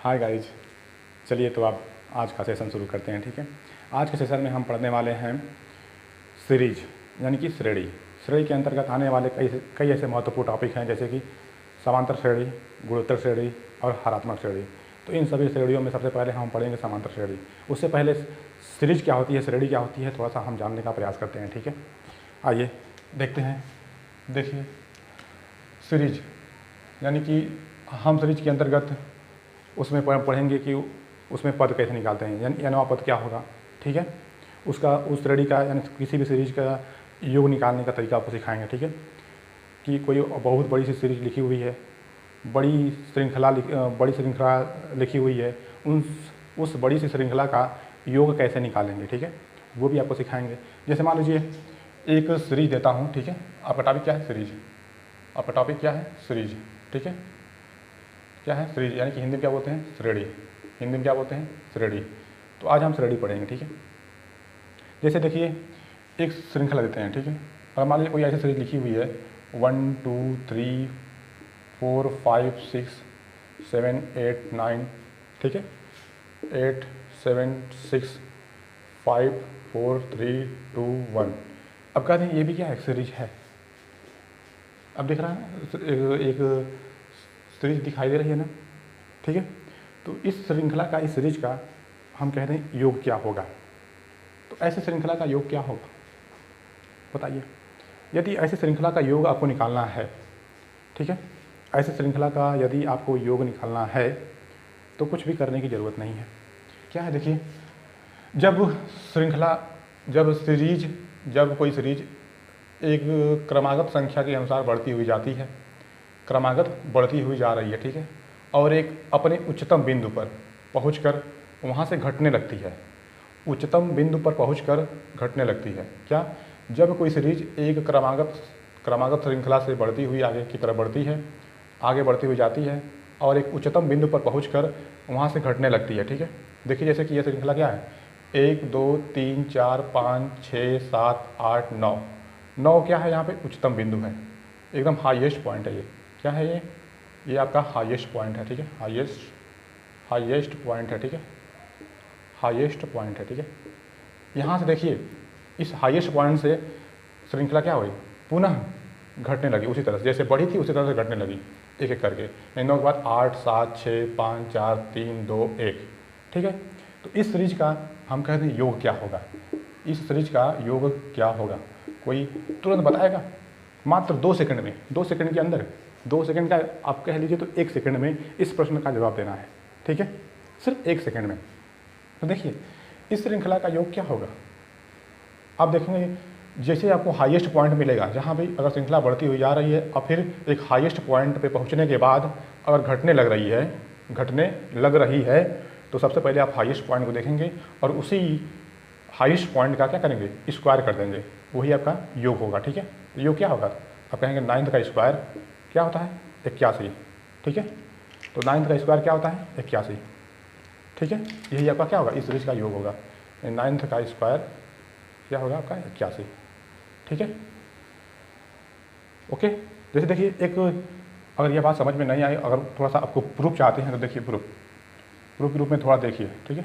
Hi guys, चलिए तो आप आज का सेशन शुरू करते हैं। ठीक है, आज के सेशन में हम पढ़ने वाले हैं सीरीज यानी कि श्रेणी। श्रेणी के अंतर्गत आने वाले कई ऐसे महत्वपूर्ण टॉपिक हैं जैसे कि समांतर श्रेणी, गुणोत्तर श्रेणी और हरात्मक श्रेणी। तो इन सभी श्रेणियों में सबसे पहले हम पढ़ेंगे समांतर श्रेणी। उससे पहले सीरीज क्या होती है, श्रेणी क्या होती है, थोड़ा सा हम जानने का प्रयास करते हैं। ठीक है, आइए देखते हैं। देखिए, सीरीज यानी कि हम सीरीज के अंतर्गत उसमें पढ़ेंगे कि उसमें पद कैसे निकालते हैं, यानी नवा पद क्या होगा। ठीक है, उसका उस श्रेणी का यानी किसी भी सीरीज का योग निकालने का तरीका आपको सिखाएंगे। ठीक है, कि कोई बहुत बड़ी सी सीरीज लिखी हुई है, बड़ी श्रृंखला लिखी हुई है, उस बड़ी सी श्रृंखला का योग कैसे निकालेंगे। ठीक है, वो भी आपको सिखाएंगे। जैसे मान लीजिए एक सीरीज देता हूँ। ठीक है, आपका टॉपिक क्या है, सीरीज। आपका टॉपिक क्या है, सीरीज। ठीक है, क्या है, सीरीज, यानी कि हिंदी में क्या बोलते हैं, श्रेणी। हिंदी में क्या बोलते हैं, श्रेणी। तो आज हम श्रेणी पढ़ेंगे। ठीक है, जैसे देखिए एक श्रृंखला देते हैं। ठीक है, और मान लीजिए कोई ऐसी सीरीज लिखी हुई है 1 2 3 4 5 6 7 8 9। ठीक है, 8 7 6 5 4 3 2 1। अब कहते हैं ये भी क्या है, सीरीज है। अब देख रहा है एक सीरीज दिखाई दे रही है ना। ठीक है, तो इस श्रृंखला का, इस सीरीज का हम कहते हैं योग क्या होगा। तो ऐसे श्रृंखला का योग क्या होगा बताइए। यदि ऐसे श्रृंखला का योग आपको निकालना है, ठीक है, ऐसे श्रृंखला का यदि आपको योग निकालना है तो कुछ भी करने की ज़रूरत नहीं है। क्या है, देखिए, जब कोई सीरीज एक क्रमागत संख्या के अनुसार बढ़ती हुई जाती है, क्रमागत बढ़ती हुई जा रही है। ठीक है, और एक अपने उच्चतम बिंदु पर पहुंचकर वहां से घटने लगती है। उच्चतम बिंदु पर पहुंचकर घटने लगती है। क्या, जब कोई सीरीज एक क्रमागत श्रृंखला से बढ़ती हुई आगे की तरफ बढ़ती है, आगे बढ़ती हुई जाती है और एक उच्चतम बिंदु पर पहुंचकर वहां से घटने लगती है। ठीक है, देखिए जैसे कि यह श्रृंखला क्या है, 1 2 3 4 5 6 7 8 9। 9 क्या है, यहाँ पे उच्चतम बिंदु है, एकदम हाईएस्ट पॉइंट है। ये क्या है, ये आपका हाईएस्ट पॉइंट है। ठीक है, हाईएस्ट पॉइंट है। ठीक है, हाईएस्ट पॉइंट है। ठीक है, यहाँ से देखिए इस हाईएस्ट पॉइंट से श्रृंखला क्या हुई, पुनः घटने लगी उसी तरह से, जैसे बढ़ी थी उसी तरह से घटने लगी एक एक करके। 9 के बाद 8 7 6 5 4 3 2 1। ठीक है, तो इस सीरीज का हम कहते हैं योग क्या होगा। इस सीरीज का योग क्या होगा, कोई तुरंत बताएगा? मात्र 2 सेकंड में, 2 सेकंड के अंदर, 2 सेकंड का आप कह लीजिए तो 1 सेकंड में इस प्रश्न का जवाब देना है। ठीक है, सिर्फ 1 सेकंड में। तो देखिए इस श्रृंखला का योग क्या होगा। आप देखेंगे जैसे आपको हाईएस्ट पॉइंट मिलेगा, जहाँ भी अगर श्रृंखला बढ़ती हुई जा रही है और फिर एक हाईएस्ट पॉइंट पे पहुँचने के बाद अगर घटने लग रही है तो सबसे पहले आप हाईएस्ट पॉइंट को देखेंगे और उसी हाईएस्ट पॉइंट का क्या करेंगे, स्क्वायर कर देंगे, वही आपका योग होगा। ठीक है, योग क्या होगा, आप कहेंगे 9 का स्क्वायर क्या होता है, 81। ठीक है, तो 9 का स्क्वायर क्या होता है, 81। ठीक है, यही आपका क्या होगा, इस सीरीज का योग होगा। 9 का स्क्वायर क्या होगा आपका, 81। ठीक है, ओके। जैसे देखिए एक, अगर यह बात समझ में नहीं आई, अगर थोड़ा सा आपको प्रूफ चाहते हैं तो देखिए प्रूफ के रूप में थोड़ा देखिए। ठीक है,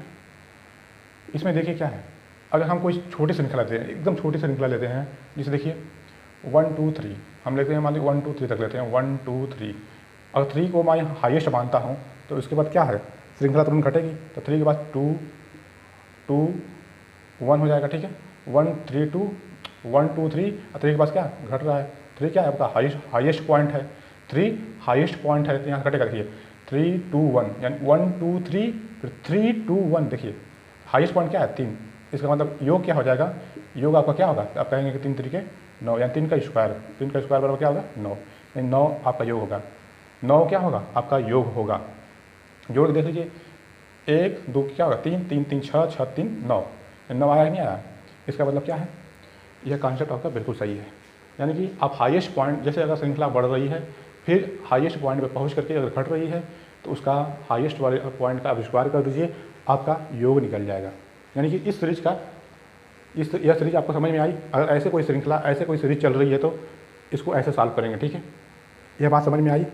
इसमें देखिए क्या है, अगर हम कोई छोटी श्रृंखला लेते हैं, एकदम छोटी श्रृंखला लेते हैं, जिसे देखिए 1 2 3 हम लेते हैं, मान लीजिए 1 2 3 तक लेते हैं, 1 2 3। अगर 3 को मैं हाईएस्ट मानता हूँ तो इसके बाद क्या है, श्रृंखला तुरंत घटेगी, तो 3 के बाद 2 2 1 हो जाएगा। ठीक है, 1 3 2 1 2 3 और 3 के पास क्या घट रहा है, 3 क्या है आपका हाईएस्ट पॉइंट है, 3 हाईएस्ट पॉइंट है, तो यहाँ घटेगा। देखिए 3 2 1 यानी 1 2 3 फिर 3 2 1। देखिए हाईएस्ट पॉइंट क्या है, 3। इसका मतलब योग क्या हो जाएगा, योग आपका क्या होगा, आप कहेंगे कि 3 3 9 यानी 3 का स्क्वायर, 3 का स्क्वायर बराबर क्या होगा, 9। यानी 9 आपका योग होगा, 9 क्या होगा आपका योग होगा। जोड़ के देख लीजिए, 1 2 क्या होगा, 3 3 3 6 6 3 9। 9 आया नहीं आया, इसका मतलब क्या है, यह कॉन्सेप्ट आपका बिल्कुल सही है। यानी कि आप हाईएस्ट पॉइंट, जैसे अगर श्रृंखला बढ़ रही है फिर हाईएस्ट पॉइंट पे पहुंच करके अगर घट रही है तो उसका हाईएस्ट वाले पॉइंट का आप स्क्वायर कर दीजिए, आपका योग निकल जाएगा। यानी कि इस सीरीज का, यह सीरीज आपको समझ में आई। अगर ऐसे कोई श्रृंखला, ऐसे कोई सीरीज चल रही है तो इसको ऐसे सॉल्व करेंगे। ठीक है, यह बात समझ में आई।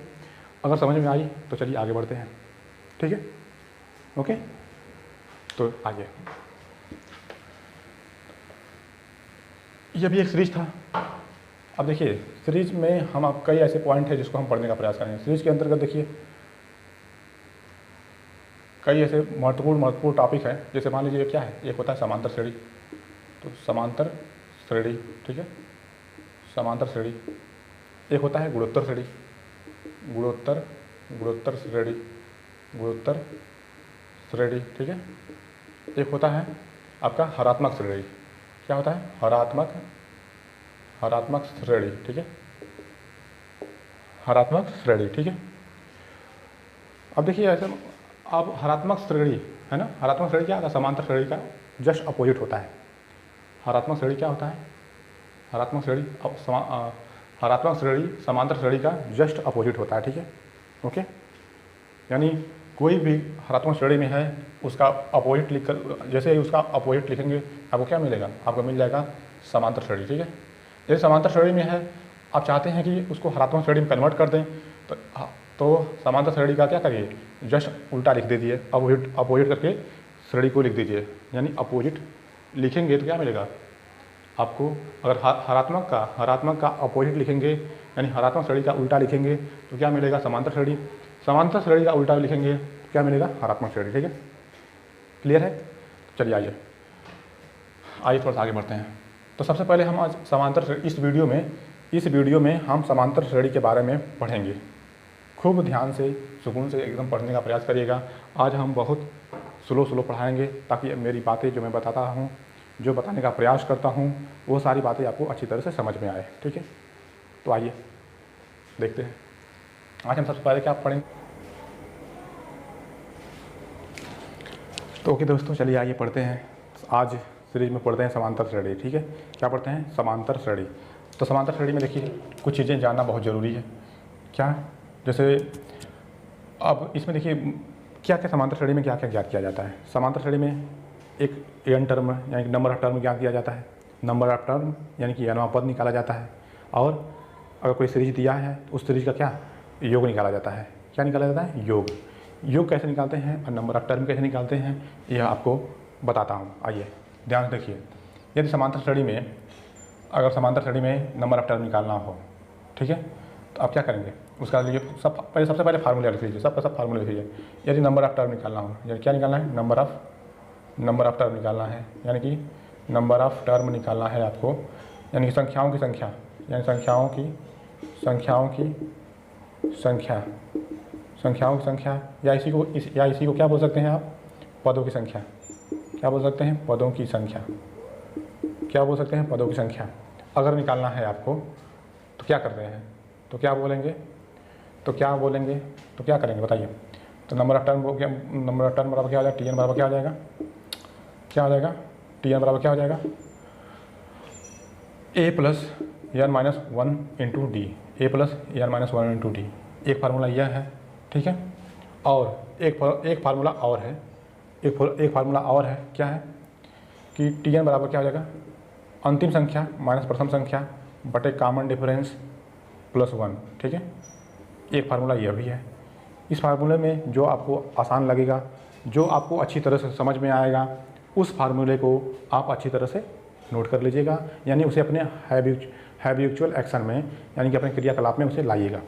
अगर समझ में आई तो चलिए आगे बढ़ते हैं। ठीक है, ओके, तो आगे ये भी एक सीरीज था। अब देखिए सीरीज में हम आप कई ऐसे पॉइंट है जिसको हम पढ़ने का प्रयास करेंगे। सीरीज के अंतर्गत देखिए कई ऐसे महत्वपूर्ण टॉपिक है। जैसे मान लीजिए क्या है, एक होता है समांतर श्रेणी, तो समांतर श्रेणी, ठीक है, समांतर श्रेणी। एक होता है गुणोत्तर श्रेणी, गुणोत्तर श्रेणी, ठीक है। एक होता है आपका हरात्मक श्रेणी, क्या होता है, हरात्मक श्रेणी, ठीक है, हरात्मक श्रेणी, ठीक है। अब देखिए ऐसे अब हरात्मक श्रेणी है ना, हरात्मक श्रेणी क्या होता है, समांतर श्रेणी का जस्ट अपोजिट होता है। हरात्मक श्रेणी क्या होता है, हरात्मक श्रेणी समांतर श्रेणी का जस्ट अपोजिट होता है, ठीक है, ओके। यानी कोई भी हरात्मक श्रेणी में है उसका अपोजिट लिख कर, जैसे ही उसका अपोजिट लिखेंगे आपको क्या मिलेगा, आपको मिल जाएगा समांतर श्रेणी, ठीक है। जैसे समांतर श्रेणी में है, आप चाहते हैं कि उसको हरात्मक श्रेणी में कन्वर्ट कर दें, तो समांतर श्रेणी का क्या करिए, जस्ट उल्टा लिख दीजिए, अपोजिट करके श्रेणी को लिख दीजिए। यानी अपोजिट लिखेंगे तो क्या मिलेगा आपको, अगर हरात्मक का अपोजिट लिखेंगे यानी हरात्मक श्रेणी का उल्टा लिखेंगे तो क्या मिलेगा, समांतर श्रेणी। समांतर श्रेणी का उल्टा लिखेंगे तो क्या मिलेगा, हरात्मक श्रेणी, ठीक है। क्लियर है, चलिए आइए थोड़ा सा आगे बढ़ते हैं। तो सबसे पहले हम आज समांतर श्रेणी, इस वीडियो में हम समांतर श्रेणी के बारे में पढ़ेंगे। खूब ध्यान से सुकून से एकदम पढ़ने का प्रयास करिएगा। आज हम बहुत स्लो पढ़ाएंगे ताकि मेरी बातें जो मैं बताता हूँ, जो बताने का प्रयास करता हूँ, वो सारी बातें आपको अच्छी तरह से समझ में आए, ठीक है। तो आइए देखते हैं आज हम सबसे पहले क्या पढ़ेंगे। तो ओके दोस्तों, चलिए आइए पढ़ते हैं। आज सीरीज में पढ़ते हैं समांतर श्रेणी, ठीक है। क्या पढ़ते हैं, समांतर श्रेणी। तो समांतर श्रेणी में देखिए कुछ चीज़ें जानना बहुत ज़रूरी है। क्या, जैसे अब इसमें देखिए क्या क्या समांतर श्रेणी में क्या क्या ज्ञात किया जाता है। समांतर श्रेणी में एक एन टर्म यानी नंबर ऑफ टर्म ज्ञात किया जाता है। नंबर ऑफ टर्म यानी कि एनवां पद निकाला जाता है। और अगर कोई सीरीज दिया है तो उस सीरीज का क्या, योग निकाला जाता है। क्या निकाला जाता है, योग कैसे निकालते हैं और नंबर ऑफ टर्म कैसे निकालते हैं यह आपको बताता हूँ। आइए ध्यान से देखिए। यदि समांतर श्रेणी में, अगर समांतर श्रेणी में नंबर ऑफ टर्म निकालना हो, ठीक है, तो आप क्या करेंगे, उसका लिए सबसे पहले फार्मूला लिख लीजिए, सब फार्मूला लिख लीजिए। यदि नंबर ऑफ टर्म निकालना हो, यानी क्या निकालना है, नंबर ऑफ टर्म निकालना है, यानी कि नंबर ऑफ टर्म निकालना है आपको, यानी कि संख्याओं की संख्या, यानी संख्याओं की संख्या, या इसी को क्या बोल सकते हैं आप, पदों की संख्या। क्या बोल सकते हैं, पदों की संख्या। क्या बोल सकते हैं, पदों की संख्या। अगर निकालना है आपको तो क्या करते हैं, तो क्या बोलेंगे, तो क्या करेंगे बताइए। तो नंबर ऑफ टर्म बराबर क्या हो जाएगा, टी एन बराबर क्या हो जाएगा, टी एन बराबर क्या हो जाएगा, a plus n minus one into d, a plus n minus one into d. एक फार्मूला यह है, ठीक है। और एक फार्मूला और है, एक फार्मूला और है, क्या है कि टी एन बराबर क्या हो जाएगा, अंतिम संख्या माइनस प्रथम संख्या बटे कॉमन डिफरेंस प्लस वन, ठीक है। एक फार्मूला यह भी है। इस फार्मूले में जो आपको आसान लगेगा, जो आपको अच्छी तरह से समझ में आएगा, उस फार्मूले को आप अच्छी तरह से नोट कर लीजिएगा, यानी उसे अपने हैबिचुअल एक्शन में, यानी कि अपने क्रियाकलाप में उसे लाइएगा,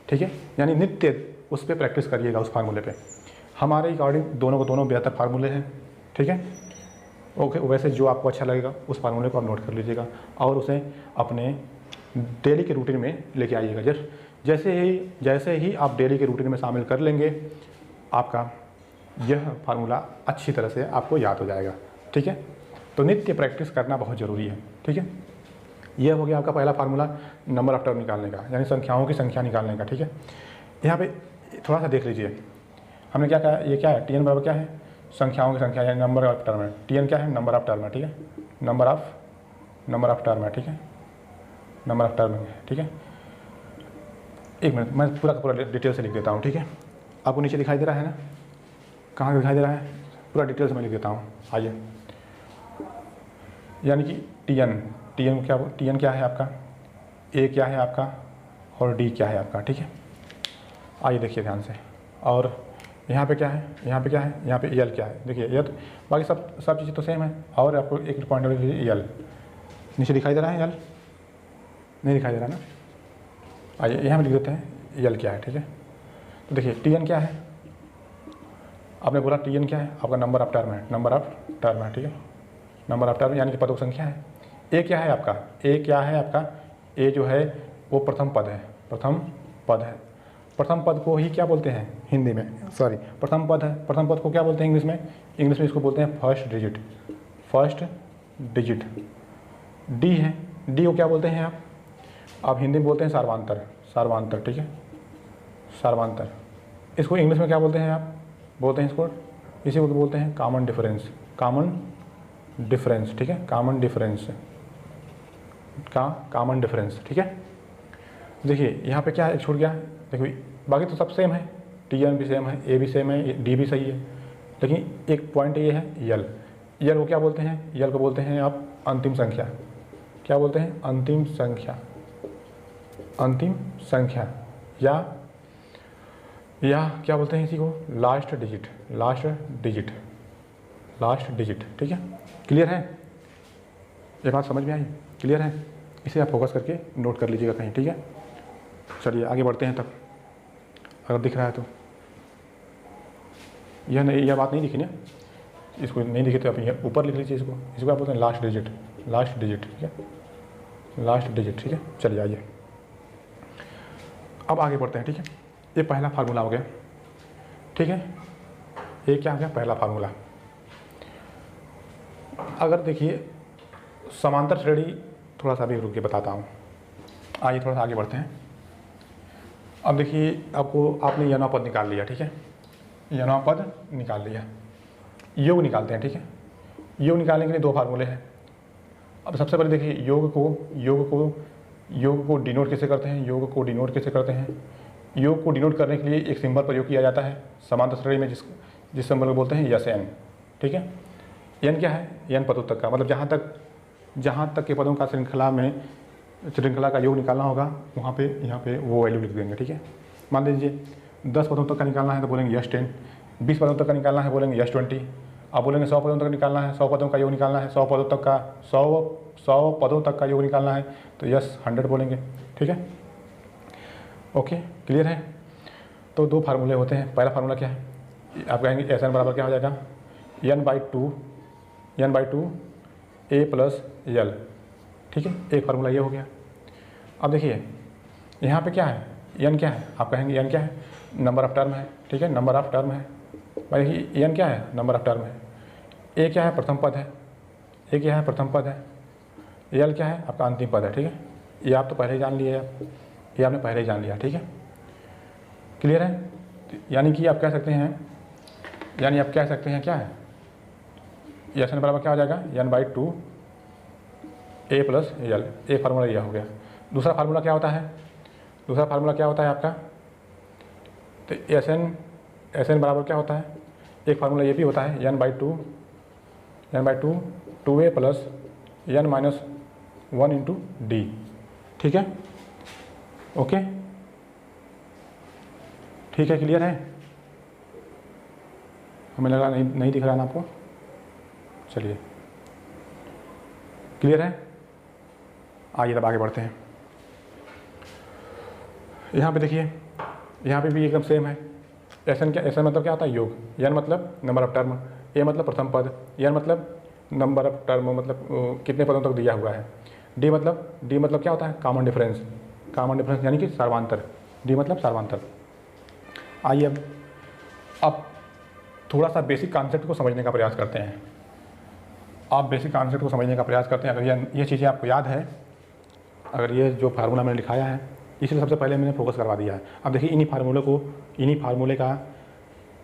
ठीक है। यानी नित्य उस पर प्रैक्टिस करिएगा, उस फार्मूले पे। हमारे अकॉर्डिंग दोनों बेहतर फार्मूले हैं, ठीक है। ओके, वैसे जो आपको अच्छा लगेगा उस फार्मूले को आप नोट कर लीजिएगा और उसे अपने डेली के रूटीन में लेके आइएगा। जैसे ही आप डेली के रूटीन में शामिल कर लेंगे, आपका यह फार्मूला अच्छी तरह से आपको याद हो जाएगा, ठीक है। तो नित्य प्रैक्टिस करना बहुत ज़रूरी है, ठीक है। यह हो गया आपका पहला फार्मूला नंबर ऑफ टर्म निकालने का, यानी संख्याओं की संख्या निकालने का, ठीक है। यहाँ पे थोड़ा सा देख लीजिए, हमने क्या कहा, ये क्या है, टी एन बराबर क्या है, संख्याओं की संख्या यानी नंबर ऑफ टर्म है। टी एन क्या है, नंबर ऑफ टर्म है, ठीक है। नंबर ऑफ टर्म है, ठीक है, नंबर ऑफ टर्म है, ठीक है। एक मिनट, मैं पूरा डिटेल से लिख देता हूँ, ठीक है। आपको नीचे दिखाई दे रहा है ना, कहाँ दिखाई दे रहा है, पूरा डिटेल से मैं लिख देता हूँ। आइए, यानी कि टी एन क्या है आपका, ए क्या है आपका और डी क्या है आपका, ठीक है। आइए देखिए ध्यान से। और यहाँ पे क्या है, यहाँ पे क्या है, यहाँ पे यल क्या है, देखिए ये तो बाकी सब चीज़ें तो सेम है। और आपको एक पॉइंट और यल नीचे दिखाई दे रहा है, यल नहीं दिखाई दे रहा ना, आइए यहाँ पे लिख देते हैं यल क्या है, ठीक है। तो देखिए टी एन क्या है, आपने बोला टी एन क्या है, आपका नंबर ऑफ टर्म है, नंबर ऑफ टर्म है, ठीक है, नंबर ऑफ टर्म यानी कि पदों की संख्या है। ए क्या है आपका, ए क्या है आपका, ए जो है वो प्रथम पद है, प्रथम पद है। प्रथम पद को ही क्या बोलते हैं हिंदी में, सॉरी प्रथम पद है, प्रथम पद को क्या बोलते हैं इंग्लिश में, इंग्लिश में इसको बोलते हैं first digit, first digit. D है, डी को क्या बोलते हैं आप हिंदी में बोलते हैं सार्वधातुक, सार्वधातुक, ठीक है, सार्वधातुक। इसको इंग्लिश में क्या बोलते हैं आप, बोलते हैं इसको, इसी को बोलते हैं कॉमन डिफरेंस, कॉमन डिफरेंस, ठीक है, कॉमन डिफरेंस का कॉमन डिफरेंस, ठीक है। देखिए यहाँ पे क्या है, एक छूट गया, देखिए बाकी तो सब सेम है, टी एन भी सेम है, ए भी सेम है, डी भी सही है, लेकिन एक पॉइंट ये है यल। यल को क्या बोलते हैं, यल को बोलते हैं आप अंतिम संख्या, क्या बोलते हैं अंतिम संख्या, अंतिम संख्या, या क्या बोलते हैं इसी को last digit, last digit, last digit, ठीक है। क्लियर है, ये बात समझ में आई, क्लियर है, इसे आप फोकस करके नोट कर लीजिएगा कहीं, ठीक है। चलिए आगे बढ़ते हैं तब, अगर दिख रहा है तो, यह बात नहीं दिखी ना, इसको नहीं दिखी तो आप यहाँ ऊपर लिख लीजिए, इसको आप बोलते हैं लास्ट डिजिट, लास्ट डिजिट, ठीक है, लास्ट डिजिट, ठीक है। चलिए आइए अब आगे बढ़ते हैं, ठीक है। ये पहला फार्मूला हो गया, ठीक है, ये क्या हो गया पहला फार्मूला। अगर देखिए समांतर श्रेणी, थोड़ा सा भी रुक के बताता हूँ, आइए थोड़ा सा आगे बढ़ते हैं। अब देखिए आपने यनवा पद निकाल लिया, ठीक है, यनवा पद निकाल लिया, योग निकालते हैं, ठीक है। योग निकालने के लिए दो फार्मूले हैं। अब सबसे पहले देखिए योग को डिनोट कैसे करते हैं, योग को डिनोट कैसे करते हैं। योग को डिनोट करने के लिए एक सिंबल प्रयोग किया जाता है समांतर श्रेणी में, जिस सिंबल को बोलते हैं यस एन, ठीक है। एन क्या है, एन पदों तक का, मतलब जहाँ तक के पदों का श्रृंखला का योग निकालना होगा वहाँ पे यहाँ पे वो वैल्यू लिख देंगे, ठीक है। मान लीजिए 10 पदों तक का निकालना है तो बोलेंगे यस 10, 20 पदों तक का निकालना है बोलेंगे यस 20, अब बोलेंगे 100 पदों तक निकालना है, 100 पदों का योग निकालना है, 100 पदों तक का 100 पदों तक का योग निकालना है तो यस 100 बोलेंगे, ठीक है। ओके, क्लियर है। तो दो फार्मूले होते हैं। पहला फार्मूला क्या है, आप कहेंगे एस एन बराबर क्या हो जाएगा, n/2 a प्लस यल, ठीक है, एक फार्मूला ये हो गया। अब देखिए यहाँ पे क्या है, n क्या है, आप कहेंगे n क्या है, नंबर ऑफ टर्म है, ठीक है, नंबर ऑफ टर्म है। भाई देखिए n क्या है, नंबर ऑफ टर्म है। a क्या है, प्रथम पद है, a क्या है, प्रथम पद है। यल क्या है, आपका अंतिम पद है, ठीक है। ये आप तो पहले ही जान लिए, ये आपने पहले ही जान लिया, ठीक है, क्लियर है। यानी कि आप कह सकते हैं क्या है, एस एन बराबर क्या हो जाएगा, n/2 a प्लस यल, एक फार्मूला यह हो गया। दूसरा फार्मूला क्या होता है, दूसरा फार्मूला क्या होता है आपका, तो एस एन बराबर क्या होता है, एक फार्मूला ये भी होता है n/2 2a plus n-1 into D, ठीक है, ओके, ठीक है, क्लियर है। हमें लगा नहीं दिख रहा ना आपको, चलिए क्लियर है। आइए तब आगे बढ़ते हैं। यहाँ पे देखिए, यहाँ पे भी एकदम सेम है। एस एन मतलब क्या होता है, योग, एन मतलब नंबर ऑफ टर्म, ए मतलब प्रथम पद, एन मतलब नंबर ऑफ टर्म मतलब कितने पदों तक दिया हुआ है। डी मतलब क्या होता है, कॉमन डिफरेंस यानी कि सार्वधातुक, डी मतलब सार्वधातुक। आइए अब थोड़ा सा बेसिक कॉन्सेप्ट को समझने का प्रयास करते हैं। आप बेसिक कॉन्सेप्ट को समझने का प्रयास करते हैं। अगर ये चीज़ें आपको याद है, अगर ये जो फार्मूला मैंने लिखाया है, इसलिए सबसे पहले मैंने फोकस करवा दिया है। अब देखिए इन्हीं फार्मूले का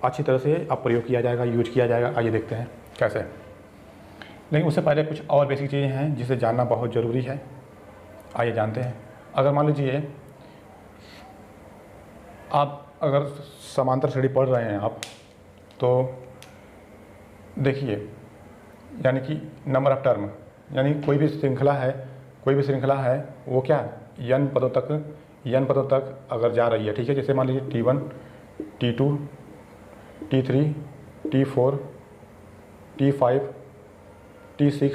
अच्छी तरह से अब प्रयोग किया जाएगा, यूज किया जाएगा। आइए देखते हैं कैसे। लेकिन उससे पहले कुछ और बेसिक चीज़ें हैं जिसे जानना बहुत ज़रूरी है। आइए जानते हैं। अगर मान लीजिए आप अगर समांतर श्रेणी पढ़ रहे हैं आप, तो देखिए यानी कि नंबर ऑफ टर्म, यानी कोई भी श्रृंखला है वो क्या n पदों तक अगर जा रही है, ठीक है। जैसे मान लीजिए T1, T2, T3, T4, T5, T6,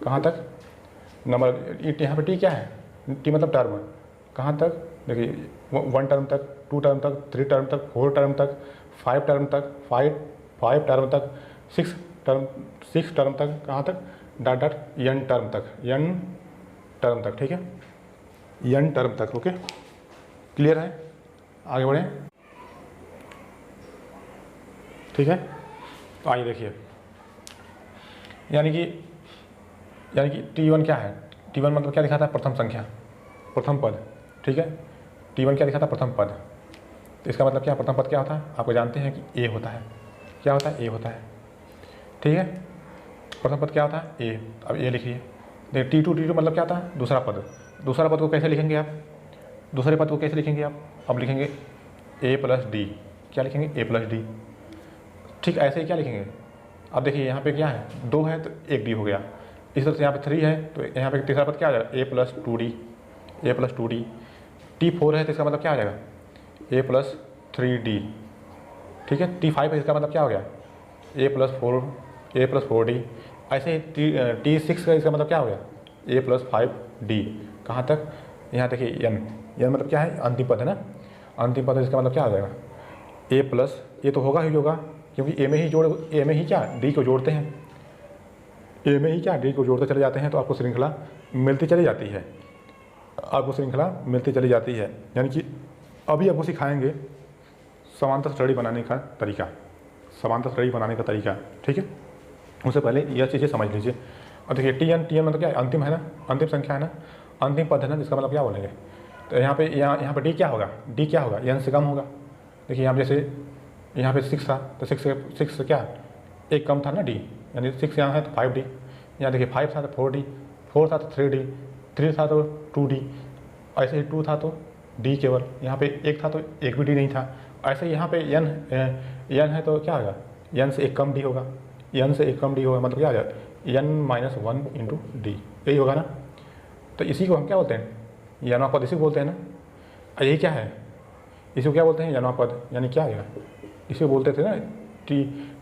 कहाँ तक नंबर। यहाँ पे टी क्या है, टी मतलब टर्म, कहाँ तक देखिए 1 टर्म तक, 2 टर्म तक, 3 टर्म तक, 4 टर्म तक, 5 टर्म तक, 5 टर्म तक, 6 टर्म तक, कहाँ तक डॉट डॉट n टर्म तक, n टर्म तक, ठीक है, n टर्म तक। ओके, क्लियर है, आगे बढ़ें, ठीक है। तो आइए देखिए, यानी कि T1 क्या है, T1 मतलब क्या दिखाता है, प्रथम संख्या, प्रथम पद, ठीक है। T1 क्या दिखाता है, प्रथम पद। तो इसका मतलब क्या, प्रथम पद क्या होता है, आपको जानते हैं कि A होता है, क्या होता है, A होता है, ठीक है। प्रथम पद क्या होता है, A। अब A लिखिए। देखिए T2 मतलब क्या होता है, दूसरा पद। दूसरा पद को कैसे लिखेंगे आप, दूसरे पद को कैसे लिखेंगे आप, अब लिखेंगे A प्लस D, क्या लिखेंगे, A प्लस D, ठीक। ऐसे ही क्या लिखेंगे, अब देखिए यहाँ पे क्या है, 2 है तो 1 D हो गया, इस तरह से यहाँ पे 3 है तो यहाँ पे तीसरा पद क्या आ जाएगा, A plus 2D, A plus 2D। T4 है तो इसका मतलब क्या आ जाएगा, A प्लस 3D, ठीक है। T5 है, इसका मतलब क्या हो गया, A प्लस 4D। ऐसे ही T6 का इसका मतलब क्या हो गया, A प्लस 5D, कहाँ तक, यहाँ देखिए n मतलब क्या है, अंतिम पद है ना, अंतिम पद है, इसका मतलब क्या आ जाएगा, A प्लस, ये तो होगा ही होगा, क्योंकि A में ही क्या D को जोड़ते हैं, A में ही क्या D को जोड़ते चले जाते हैं, तो आपको श्रृंखला मिलती चली जाती है, आपको श्रृंखला मिलती चली जाती है। यानी कि अभी आपको सिखाएंगे समांतर श्रेणी बनाने का तरीका, समांतर श्रेणी बनाने का तरीका, ठीक है। उससे पहले यह चीज़ें समझ लीजिए। और देखिए Tn मतलब क्या है, अंतिम है ना, अंतिम संख्या है ना, अंतिम पद है ना, जिसका मतलब क्या बोलेंगे, तो यहाँ पे D क्या होगा, D क्या होगा, n से कम होगा। देखिए यहाँ जैसे यहाँ पे 6 था तो 6 से क्या, एक कम था ना D, यानी 6 यहाँ है तो 5D। यहाँ देखिए 5 था तो 4D, 4 था तो 3D, 3 था तो 2D, ऐसे ही 2 था तो D केवल, यहाँ पे 1 था तो एक भी D नहीं था। ऐसे ही यहाँ पे n है तो क्या होगा, n से एक कम D होगा, n से एक कम D होगा, मतलब क्या आ जाएगा, n-1 इंटू D, यही होगा ना। तो इसी को हम क्या बोलते हैं, यनवा पद, इसी को बोलते हैं ना। और यही क्या है, इसी को क्या बोलते हैं, यनवा पद, यानी क्या आएगा, इसी को बोलते थे ना,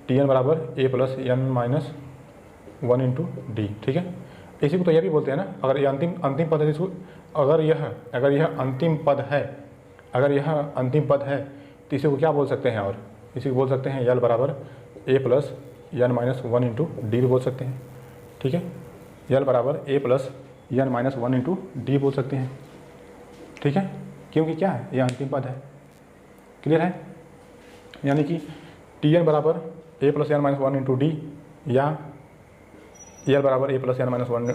Tn बराबर A plus n-1 into D, ठीक है। इसी को तो यह भी बोलते हैं ना, अगर ये अंतिम पद है, इसको अगर यह अंतिम पद है, अगर यह अंतिम पद है तो इसी को क्या बोल सकते हैं, और इसी को बोल सकते हैं L बराबर A plus n-1 into D भी बोल सकते हैं, ठीक है। L बराबर A plus n-1 into D बोल सकते हैं, ठीक है, क्योंकि क्या है, यह अंतिम पद है, क्लियर है। यानी कि Tn बराबर A plus n-1 into D, या L बराबर A प्लस n-1,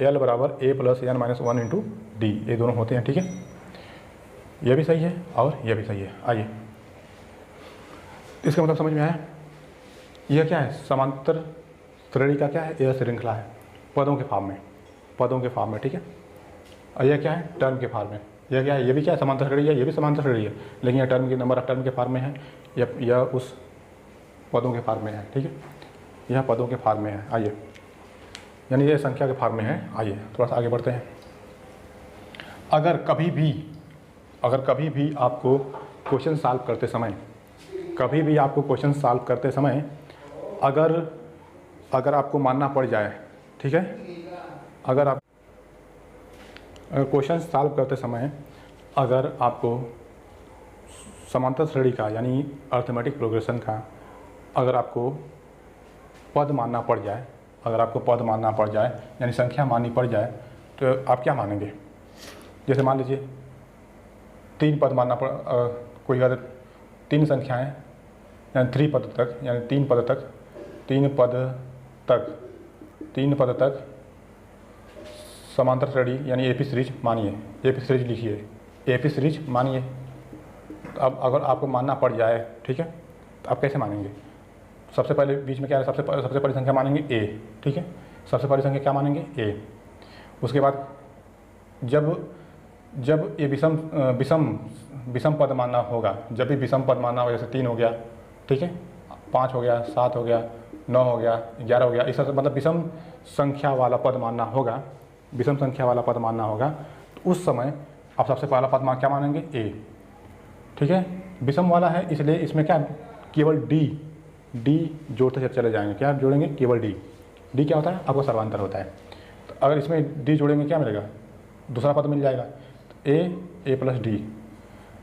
L बराबर A plus n-1 into D, ये दोनों होते हैं, ठीक है। यह भी सही है और यह भी सही है। आइए, इसका मतलब समझ में आया, यह क्या है, समांतर श्रेणी का क्या है, यह श्रृंखला है पदों के फॉर्म में, पदों के फॉर्म में, ठीक है। और यह क्या है, टर्म के फॉर्म में। यह क्या है, ये भी क्या है, समांतर श्रेणी है, ये भी समांतर श्रेणी है, लेकिन यह टर्म के नंबर ऑफ टर्म के फॉर्म में है, यह उस पदों के फॉर्म में है, ठीक है, यह पदों के फॉर्म में है। आइए, यानी ये संख्या के फॉर्म में है। आइए थोड़ा सा आगे बढ़ते हैं। अगर कभी भी आपको क्वेश्चन सॉल्व करते समय, कभी भी आपको क्वेश्चन सॉल्व करते समय अगर आपको मानना पड़ जाए, ठीक है, अगर क्वेश्चन सॉल्व करते समय अगर आपको समांतर श्रेणी का यानी अरिथमेटिक प्रोग्रेशन का अगर आपको पद मानना पड़ जाए, अगर आपको पद मानना पड़ जाए यानी संख्या माननी पड़ जाए, तो आप क्या मानेंगे। जैसे मान लीजिए 3 पद मानना पड़, कोई अगर 3 संख्याएं यानी 3 पद तक, यानी 3 पद तक समांतर श्रेणी यानी एपी सीरीज मानिए, एपी सीरीज लिखिए, एपी सीरीज मानिए। अब अगर आपको मानना पड़ जाए, ठीक है, तो आप कैसे मानेंगे। सबसे पहले बीच में क्या है, सबसे पहली संख्या मानेंगे A, ठीक है, सबसे पहली संख्या क्या मानेंगे A। उसके बाद जब ये विषम पद मानना होगा, जब भी विषम पद मानना होगा, जैसे 3 हो गया, ठीक है, 5 हो गया, 7 हो गया, 9 हो गया, 11 हो गया, इस तरह से मतलब विषम संख्या वाला पद मानना होगा, विषम संख्या वाला पद मानना होगा, तो उस समय आप सबसे पहला पद क्या मानेंगे A, ठीक है। विषम वाला है इसलिए इसमें क्या केवल डी जोड़ते चले जाएंगे। क्या जोड़ेंगे? केवल डी क्या होता है? आपका सर्वांतर होता है। तो अगर इसमें डी जोड़ेंगे क्या मिलेगा? दूसरा पद मिल जाएगा, ए प्लस डी।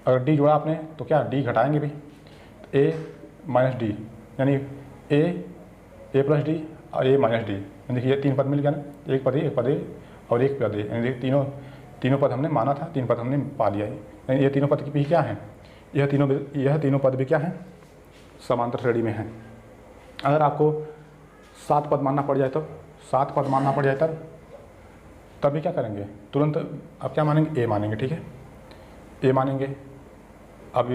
अगर डी जोड़ा आपने तो क्या डी घटाएंगे भी, ए माइनस डी, यानी ए प्लस डी और ए माइनस डी। देखिए ये 3 पद मिल गया ना, एक पद ए और एक पद ए, यानी देखिए तीनों पद हमने माना था, 3 पद हमने पा लिया है। यानी ये तीनों पद भी क्या हैं? यह तीनों पद भी क्या हैं? समांतर श्रेणी में हैं। अगर आपको 7 पद मानना पड़ जाए तो 7 पद मानना पड़ जाए तब भी क्या करेंगे? तुरंत अब क्या मानेंगे? ए मानेंगे, ठीक है, ए मानेंगे। अब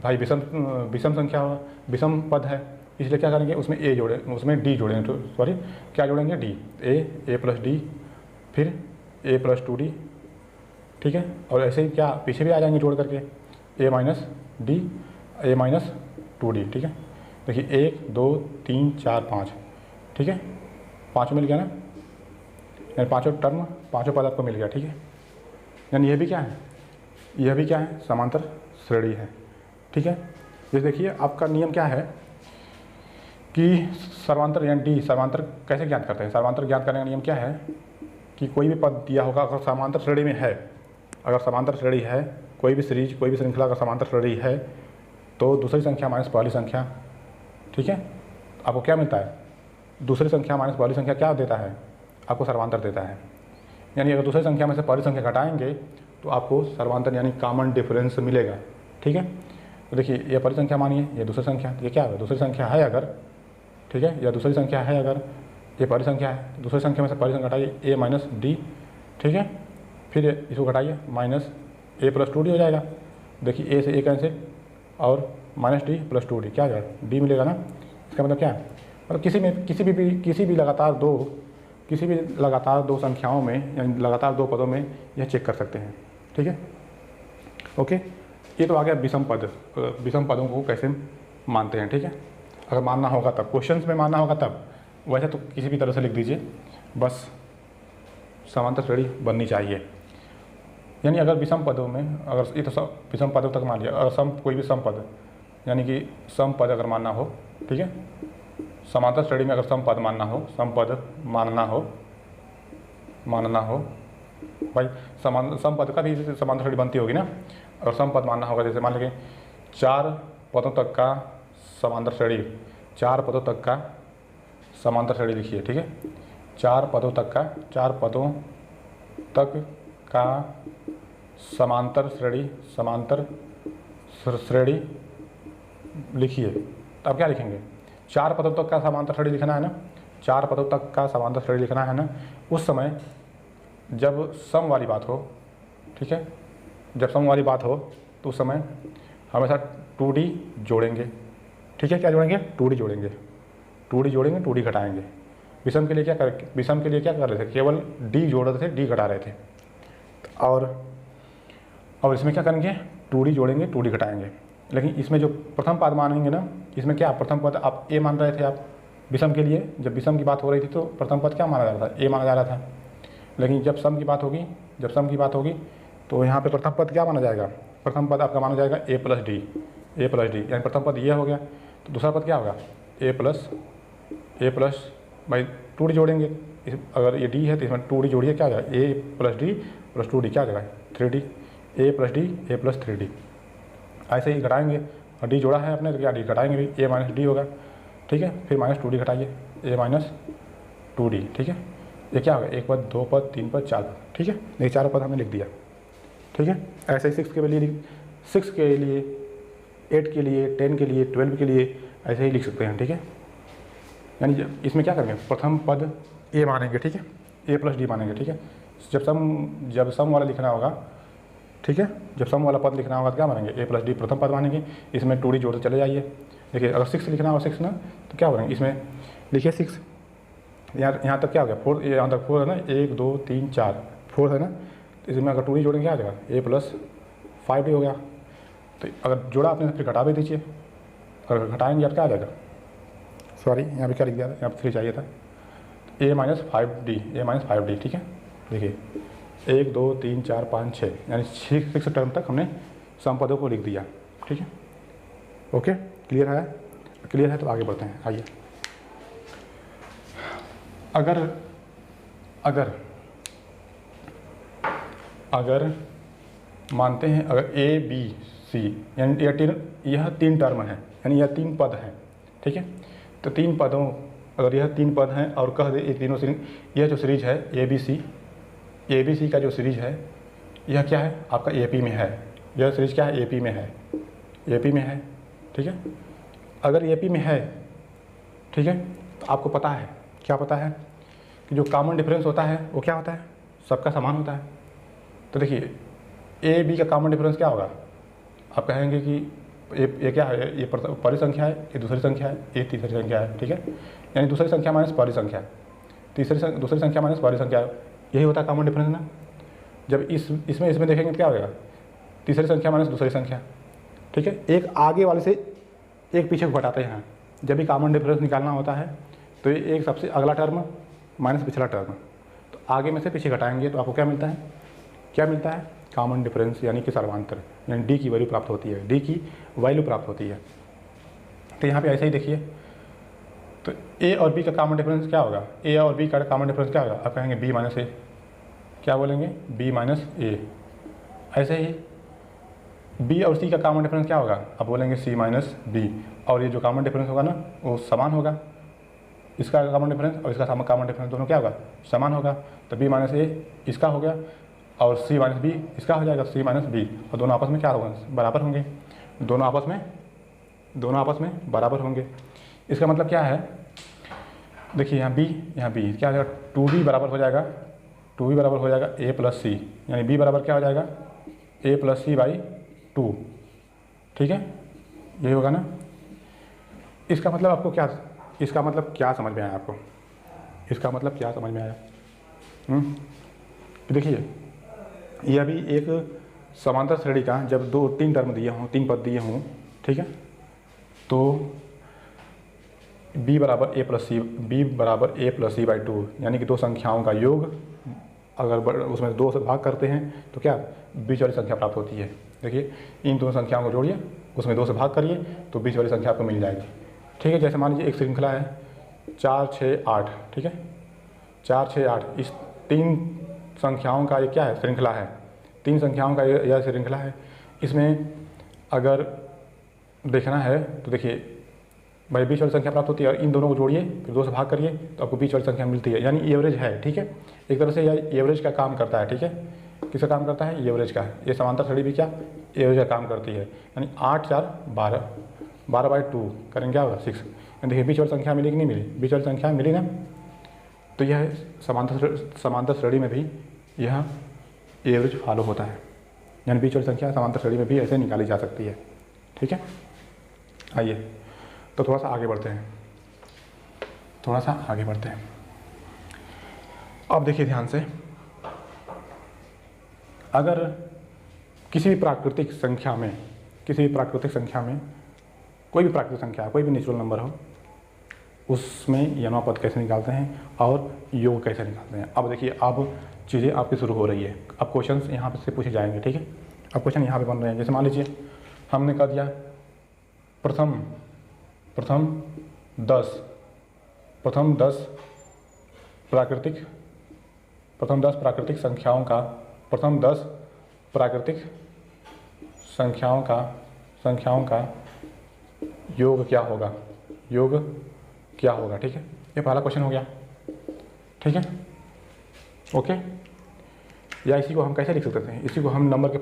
भाई विषम संख्या होगा, विषम पद है, इसलिए क्या करेंगे? उसमें ए जोड़े, उसमें डी जोड़ेंगे, तो सॉरी क्या जोड़ेंगे? डी, ए प्लस डी, फिर ए प्लस 2d, ठीक है। और ऐसे ही क्या पीछे भी आ जाएंगे जोड़ करके, ए माइनस डी, ए माइनस 2d, ठीक है। देखिए 1 2 3 4 5, ठीक है, 5 मिल गया ना, यानी पाँचों पद आपको मिल गया, ठीक है। यानी यह भी क्या है? यह भी क्या है? समांतर श्रेणी है, ठीक है। जैसे देखिए आपका नियम क्या है कि सर्वांतर यानी डी सर्वांतर कैसे ज्ञात करते हैं? सर्वांतर ज्ञात करने का नियम क्या है कि कोई भी पद दिया होगा, अगर समांतर श्रेणी में है, अगर समांतर श्रेणी है, कोई भी सीरीज कोई भी श्रृंखला अगर समांतर श्रेणी है तो दूसरी संख्या माइनस पहली संख्या, ठीक है, आपको क्या मिलता है? दूसरी संख्या माइनस पहली संख्या क्या देता है? आपको सर्वांतर देता है। यानी अगर दूसरी संख्या में से पहली संख्या घटाएंगे तो आपको सर्वांतर यानी कॉमन डिफरेंस मिलेगा, ठीक है। तो देखिए ये पहली संख्या मानिए, ये दूसरी संख्या, ये क्या है? दूसरी संख्या है अगर, ठीक है, या दूसरी संख्या है अगर, ये पहली संख्या है, तो दूसरी संख्या में से पहली संख्या घटाइए ए माइनस डी, ठीक है, फिर इसको घटाइए माइनस ए प्लस 2d हो जाएगा। देखिए ए से ए कैंसिल और माइनस डी प्लस 2d क्या जाएगा? डी मिलेगा ना। इसका मतलब क्या है? मतलब किसी भी लगातार दो संख्याओं में यानी लगातार 2 पदों में यह चेक कर सकते हैं, ठीक है, ओके। ये तो आ गया विषम पदों को कैसे मानते हैं, ठीक है। अगर मानना होगा तब, क्वेश्चंस में मानना होगा तब, वैसे तो किसी भी तरह से लिख दीजिए, बस समांतर श्रेणी बननी चाहिए। यानी अगर विषम पदों में, अगर ये तो सब विषम पदों तक मान लिया, अगर कोई भी सम पद यानी कि सम पद अगर मानना हो, ठीक है, समांतर श्रेणी में अगर सम पद मानना हो भाई, सम पद का भी समांतर श्रेणी बनती होगी ना। और सम पद मानना होगा, जैसे मान लीजिए 4 पदों तक का समांतर श्रेणी, 4 पदों तक का समांतर श्रेणी लिखिए, ठीक है, 4 पदों तक का समांतर श्रेणी लिखिए। तो अब क्या लिखेंगे? 4 पदों तक का समांतर श्रेणी लिखना है ना, 4 पदों तक का समांतर श्रेणी लिखना है ना। उस समय जब सम वाली बात हो, ठीक है, जब सम वाली बात हो तो उस समय हमेशा 2d जोड़ेंगे, ठीक है। क्या जोड़ेंगे? 2d जोड़ेंगे, 2d घटाएंगे। विषम के लिए क्या कर रहे थे? केवल d जोड़ रहे थे, d घटा रहे थे। और इसमें क्या करेंगे? 2d जोड़ेंगे, 2d घटाएंगे। लेकिन इसमें जो प्रथम पद मानेंगे ना, इसमें क्या प्रथम पद आप a मान रहे थे आप विषम के लिए। जब विषम की बात हो रही थी तो प्रथम पद क्या माना जा रहा था? a माना जा रहा था। लेकिन जब सम की बात होगी तो यहाँ पे प्रथम पद क्या माना जाएगा? प्रथम पद आपका माना जाएगा a प्लस डी, यानी प्रथम पद ये हो गया। तो दूसरा पद क्या होगा? a प्लस भाई 2d जोड़ेंगे, अगर ये d है तो इसमें 2d जोड़िए, क्या आ जाएगा? a plus D plus 2d क्या आ जाएगा? 3d, a plus D a plus 3d। ऐसे ही घटाएंगे, और d जोड़ा है अपने तो क्या d घटाएंगे भी, a माइनस डी होगा, ठीक है। फिर minus 2d घटाइए, a minus 2d, ठीक है। ये क्या होगा? 1 पद, 2 पद, 3 पद, 4 पद, ठीक है। ये 4 पद हमने लिख दिया, ठीक है। ऐसे ही 6 के लिए 8 के लिए, 10 के लिए, 12 के लिए ऐसे ही लिख सकते हैं, ठीक है। यानी इसमें क्या करेंगे? प्रथम पद a मानेंगे, ठीक है, a प्लस डी मानेंगे, ठीक है। जब सम वाला लिखना होगा, ठीक है, जब सम वाला पद लिखना होगा तो क्या मानेंगे? a प्लस डी प्रथम पद मानेंगे, इसमें 2d जोड़ते चले जाइए। देखिए अगर 6 लिखना होगा 6 ना, तो क्या करेंगे? इसमें लिखिए 6, यहाँ तक क्या हो गया? 4, यहाँ तक 4 है ना, 1 2 3 4 4 है ना। तो इसमें अगर 2d जोड़ेंगे क्या आ जाएगा? a प्लस 5d हो गया। तो अगर जोड़ा आपने फिर घटा भी दीजिए, अगर घटाएंगे आप क्या आ जाएगा? सॉरी यहाँ पे क्या लिख दिया था, यहाँ पर 3 चाहिए था। a माइनस 5d, ठीक है। देखिए 1 2 3 4 5 6 यानी 6 टर्म तक हमने सम पदों को लिख दिया, ठीक है, ओके। क्लियर है? क्लियर है तो आगे बढ़ते हैं। आइए, अगर अगर अगर मानते हैं अगर ए बी सी यानी यह 3 टर्म है, यानी यह 3 पद हैं, ठीक है। तो 3 पदों, अगर यह 3 पद हैं और कह दे ये तीनों सीरीज, यह जो सीरीज है ए बी सी का जो सीरीज है यह क्या है आपका AP में है। यह सीरीज क्या है? AP में है, AP में है, ठीक है। अगर AP में है, ठीक है, तो आपको पता है, क्या पता है कि जो कॉमन डिफरेंस होता है वो क्या होता है? सबका समान होता है। तो देखिए ए बी का कॉमन डिफरेंस क्या होगा? आप कहेंगे कि ये क्या है? ये पहली संख्या है, ये दूसरी संख्या है, ये तीसरी संख्या है, ठीक है। यानी दूसरी संख्या माइनस पहली संख्या, दूसरी संख्या माइनस पहली संख्या, यही होता है कॉमन डिफरेंस ना। जब इसमें देखेंगे तो क्या होगा? तीसरी संख्या माइनस दूसरी संख्या, ठीक है। एक आगे वाले से एक पीछे को घटाते हैं। जब भी कॉमन डिफरेंस निकालना होता है तो ये एक सबसे अगला टर्म माइनस पिछला टर्म, तो आगे में से पीछे घटाएंगे तो आपको क्या मिलता है? क्या मिलता है? कॉमन डिफरेंस, यानी कि सर्वांतर, यानी डी की वैल्यू प्राप्त होती है, डी की वैल्यू प्राप्त होती है। तो यहाँ पे ऐसे ही देखिए, तो ए और बी का कॉमन डिफरेंस क्या होगा? ए और बी का कॉमन डिफरेंस क्या होगा? आप कहेंगे बी माइनस ए, क्या बोलेंगे? बी माइनस ए। ऐसे ही बी और सी का कॉमन डिफरेंस क्या होगा? आप बोलेंगे सी माइनस बी। और ये जो कॉमन डिफरेंस होगा ना वो समान होगा, इसका कॉमन डिफरेंस और इसका कॉमन डिफरेंस दोनों क्या होगा? समान होगा। तो बी माइनस ए इसका हो गया और सी माइनस बी इसका हो जाएगा, सी माइनस बी, और दोनों आपस में क्या होगा? बराबर होंगे। दोनों आपस में बराबर होंगे। इसका मतलब क्या है? देखिए यहाँ बी क्या हो जाएगा? 2b बराबर हो जाएगा, 2b बराबर हो जाएगा a प्लस सी, यानी b बराबर क्या हो जाएगा? a प्लस सी बाई 2, ठीक है। यही होगा ना। इसका मतलब आपको क्या, इसका मतलब क्या समझ में आया आपको? इसका मतलब क्या समझ में आया? देखिए यह भी एक समांतर श्रेणी का, जब 2-3 टर्म दिए हों, 3 पद दिए हों, ठीक है, तो b बराबर a प्लस सी बाई 2, यानी कि 2 संख्याओं का योग अगर उसमें 2 से भाग करते हैं तो क्या बीच वाली संख्या प्राप्त होती है। देखिए इन दोनों संख्याओं को जोड़िए, उसमें 2 से भाग करिए तो बीच वाली संख्या आपको मिल जाएगी, ठीक है। जैसे मान लीजिए एक श्रृंखला है 4, 6, 8, ठीक है, 4, 6, 8, इस 3 संख्याओं का ये क्या है? श्रृंखला है। 3 संख्याओं का यह श्रृंखला है। इसमें अगर देखना है तो देखिए भाई बीच वाली संख्या प्राप्त होती है, और इन दोनों को जोड़िए फिर 2 से भाग करिए तो आपको बीच वाली संख्या मिलती है, यानी एवरेज है, ठीक है। एक तरह से यह एवरेज का काम करता है, ठीक है। किसका काम करता है? एवरेज का। ये समांतर श्रेणी भी क्या एवरेज का काम करती है, यानी 8, 4, 12, 12 बाई 2 करेंगे क्या होगा? 6। देखिए बीच वाली संख्या मिली कि नहीं मिली? बीच वाली संख्या मिली ना। तो यह समांतर श्रेणी में भी यह एवरेज फॉलो होता है, यानी बीच वाली संख्या समांतर श्रेणी में भी ऐसे निकाली जा सकती है, ठीक है। आइए तो थोड़ा सा आगे बढ़ते हैं, अब देखिए ध्यान से, अगर किसी भी प्राकृतिक संख्या में कोई भी प्राकृतिक संख्या, कोई भी नेचुरल नंबर हो, उसमें यमना पद कैसे निकालते हैं और योग कैसे निकालते हैं। अब देखिए अब चीज़ें आपकी शुरू हो रही है। अब क्वेश्चंस यहाँ से पूछे जाएंगे, ठीक है। अब क्वेश्चन यहाँ पे बन रहे हैं। जैसे मान लीजिए हमने कह दिया प्रथम 10 प्राकृतिक संख्याओं का योग क्या होगा, ठीक है। ये पहला क्वेश्चन हो गया, ठीक है, ओके। या इसी को हम कैसे लिख सकते थे? इसी को हम नंबर के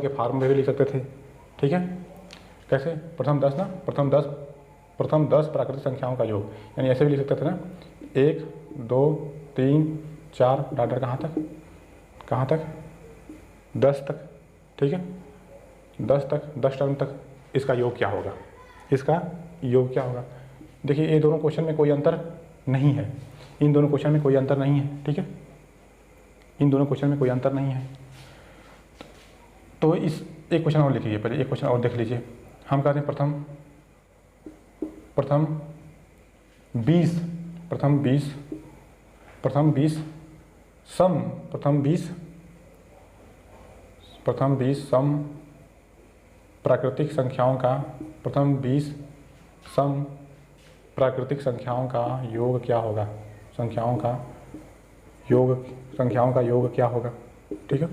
फॉर्म में भी लिख सकते थे, ठीक है। कैसे? प्रथम 10 प्राकृतिक संख्याओं का योग, यानी ऐसे भी लिख सकते थे ना, 1, 2, 3, 4 डाटा कहाँ तक 10 तक, ठीक है। 10 टर्म तक इसका योग क्या होगा? देखिए ये दोनों क्वेश्चन में कोई अंतर नहीं है, इन दोनों क्वेश्चन में कोई अंतर नहीं है, ठीक है। इन दोनों क्वेश्चन में कोई अंतर नहीं है। तो इस एक क्वेश्चन और लिखिए, पहले एक क्वेश्चन और देख लीजिए। हम कहते हैं प्रथम 20 सम प्राकृतिक संख्याओं का प्रथम 20 सम प्राकृतिक संख्याओं का योग क्या होगा, संख्याओं का योग क्या होगा। ठीक है,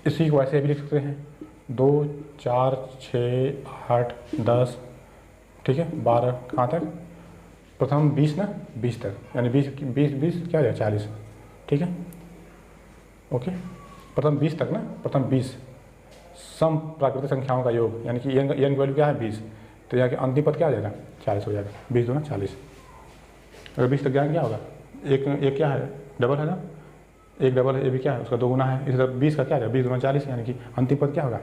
इसी को ऐसे भी लिख सकते हैं 2 4 6 8 10, ठीक है 12, कहाँ तक, प्रथम 20 ना 20 तक, यानी 20 क्या हो जाएगा 40। ठीक है, ओके, प्रथम 20 तक ना, प्रथम 20 सम प्राकृतिक संख्याओं का योग, यानी कि एन की वैल्यू क्या है 20, तो यहाँ के अंतिम पद क्या हो जाएगा 40 हो जाएगा, 20 दूना 40। अगर 20 तक जाएंगे क्या होगा, एक क्या है डबल है ना, एक डबल है, ये भी क्या है उसका 2 गुना है, इसी तरह 20 का क्या है 20 दूना 40, यानी कि अंतिम पद क्या होगा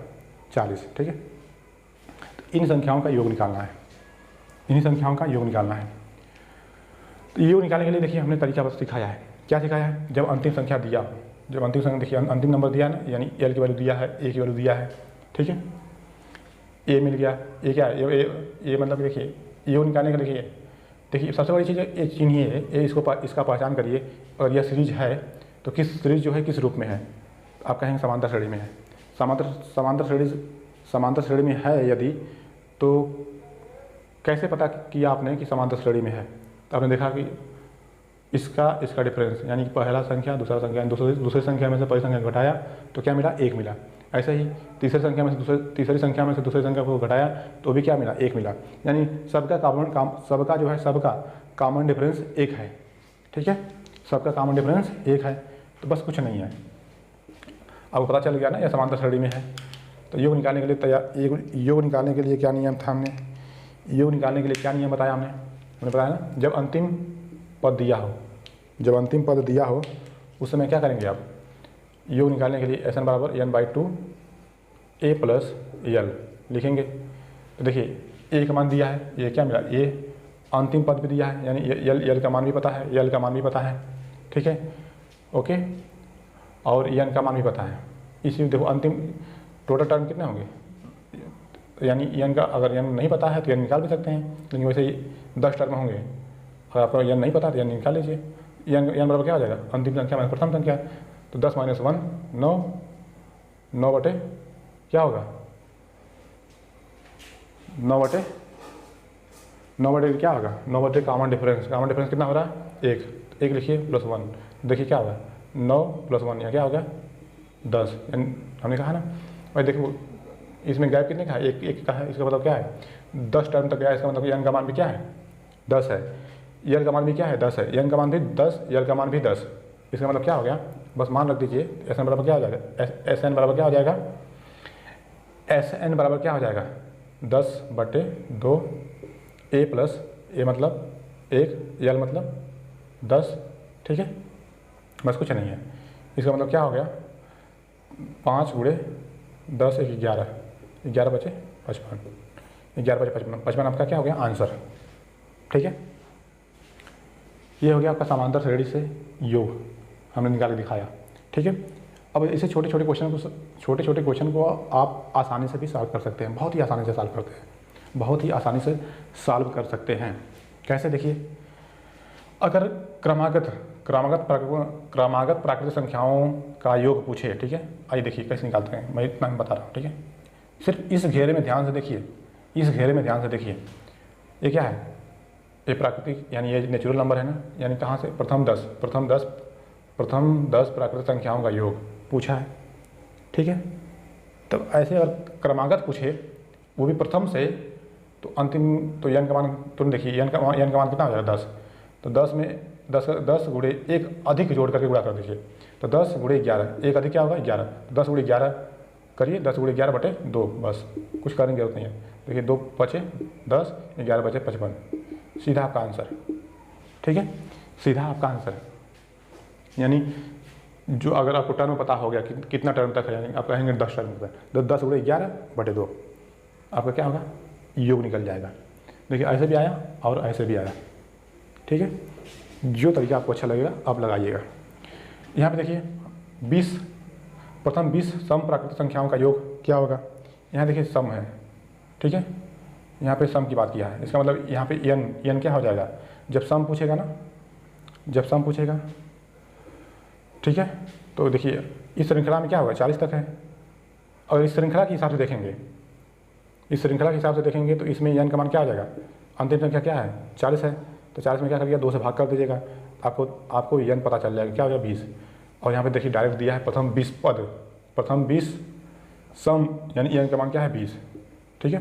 40। ठीक है, तो इन संख्याओं का योग निकालना है, इन्हीं संख्याओं का योग निकालना है। तो योग निकालने के लिए देखिए हमने तरीका बस सिखाया है। क्या सिखाया है, जब अंतिम संख्या दिया, जब अंतिम संख्या देखिए अंतिम नंबर दिया है ना, यानी एल की वैल्यू दिया है, ए की वैल्यू दिया है, ठीक है, ए मिल गया, ए क्या है ए मतलब देखिए योग निकालने के लिए देखिए सबसे बड़ी चीज़ है ए चिन्हिए, ए इसका पहचान करिए, और यह सीरीज है तो किस सीरीज जो है किस रूप में है, आप कहेंगे समांतर श्रेणी में है। समांतर श्रेणी में है यदि, तो कैसे पता किया आपने कि समांतर श्रेणी में है, तो आपने देखा कि इसका डिफरेंस, यानी कि पहला संख्या दूसरा संख्या, दूसरी संख्या में से पहली संख्या घटाया तो क्या मिला 1 मिला। ऐसे ही तीसरी संख्या में से दूसरी संख्या को घटाया तो भी क्या मिला 1 मिला, यानी सबका कॉमन डिफरेंस 1 है। ठीक है, सबका कॉमन डिफरेंस 1 है, तो बस कुछ नहीं है, अब पता चल गया ना यह समांतर श्रेणी में है। तो योग निकालने के लिए योग निकालने के लिए क्या नियम था, योग निकालने के लिए क्या नियम बताया हमने बताया ना, जब अंतिम पद दिया हो उस समय क्या करेंगे आप, योग निकालने के लिए Sn बराबर n/2 a प्लस एल लिखेंगे। तो देखिए ए का मान दिया है, ये क्या मिला ए, अंतिम पद भी दिया है, यानी एल का मान भी पता है, एल का मान भी पता है, ठीक है, ओके, और एन का मान भी पता है। इसी देखो अंतिम टोटल टर्म कितने होंगे, यानी एन का अगर एन नहीं पता है तो एन निकाल भी सकते हैं, लेकिन वैसे ही 10 टर्म होंगे, अगर आपको एन नहीं पता तो एन निकाल लीजिए। एन बराबर क्या हो जाएगा, अंतिम संख्या में प्रथम संख्या, तो 10 - 1 9 बटे क्या होगा 9 बटे क्या होगा 9 बटे कॉमन डिफरेंस कितना हो रहा है 1 लिखिए प्लस 1, देखिए क्या होगा 9 + 1 यहाँ क्या होगा 10, हमने कहा ना। और देखो इसमें गैप कितने का है, एक का है, इसका मतलब क्या है 10 टर्म तक गया, इसका मतलब एन का मान भी क्या है 10 है, एल का मान भी क्या है 10 है, एन का मान भी 10, एल का मान भी 10, इसका मतलब क्या हो गया, बस मान रख दीजिए Sn बराबर क्या हो जाएगा, Sn बराबर क्या हो जाएगा, Sn बराबर क्या हो जाएगा 10/2 a प्लस ए मतलब 1, एल मतलब 10, ठीक है, बस कुछ नहीं है। इसका मतलब क्या हो गया 5 × 10 = 11, 11 बचे 55, 11 बचे 55 आपका क्या हो गया आंसर। ठीक है, ये हो गया आपका समांतर श्रेणी से योग हमने निकाल के दिखाया। ठीक है, अब इसे छोटे छोटे क्वेश्चन को आप आसानी से भी सॉल्व कर सकते हैं, बहुत ही आसानी से सॉल्व कर सकते हैं। कैसे, देखिए अगर क्रमागत प्राकृतिक संख्याओं का योग पूछे, ठीक है, आइए देखिए कैसे निकालते हैं, मैं इतना बता रहा हूँ। ठीक है, सिर्फ इस घेरे में ध्यान से देखिए, ये क्या है, ये प्राकृतिक यानी ये नेचुरल नंबर है ना, यानी कहाँ से प्रथम 10 प्राकृतिक संख्याओं का योग पूछा है। ठीक है, तब ऐसे अगर क्रमागत पूछे वो भी प्रथम से, तो अंतिम तो एन का मान तुरंत देखिए, एन का मान कितना हो जाएगा 10, तो 10 में 10 × 1 अधिक जोड़ करके गुणा कर दीजिए, तो 10 × 11, एक अधिक क्या होगा 11, 10 × 11 करिए, 10 × 11/2, बस कुछ करने की जरूरत नहीं है। देखिए 2 बचे 10, 11 बचे 55, सीधा आपका आंसर। ठीक है, सीधा आपका आंसर, यानी जो अगर आपको टर्म पता हो गया कि कितना टर्म तक है, यानी आप कहेंगे 10 टर्म तक, तो 10 × 11/2 आपका क्या होगा योग निकल जाएगा। देखिए ऐसे भी आया और ऐसे भी आया। ठीक है, जो तरीका आपको अच्छा लगेगा आप लगाइएगा। यहाँ पे देखिए प्रथम 20 सम प्राकृतिक संख्याओं का योग क्या होगा, यहाँ देखिए सम है। ठीक है, यहाँ पे सम की बात किया है, इसका मतलब यहाँ पे एन क्या हो जाएगा, जब सम पूछेगा ना, ठीक है, तो देखिए इस श्रृंखला में क्या होगा 40 तक है, और इस श्रृंखला के हिसाब से देखेंगे इस श्रृंखला के हिसाब से देखेंगे तो इसमें n का मान क्या आ जाएगा, अंतिम संख्या क्या है 40 है, तो 40 में क्या करिएगा 2 से भाग कर दीजिएगा, आपको n पता चल जाएगा क्या हो जाएगा 20। और यहाँ पे देखिए डायरेक्ट दिया है प्रथम 20 पद, प्रथम 20 सम यानी n का मान क्या है 20। ठीक है,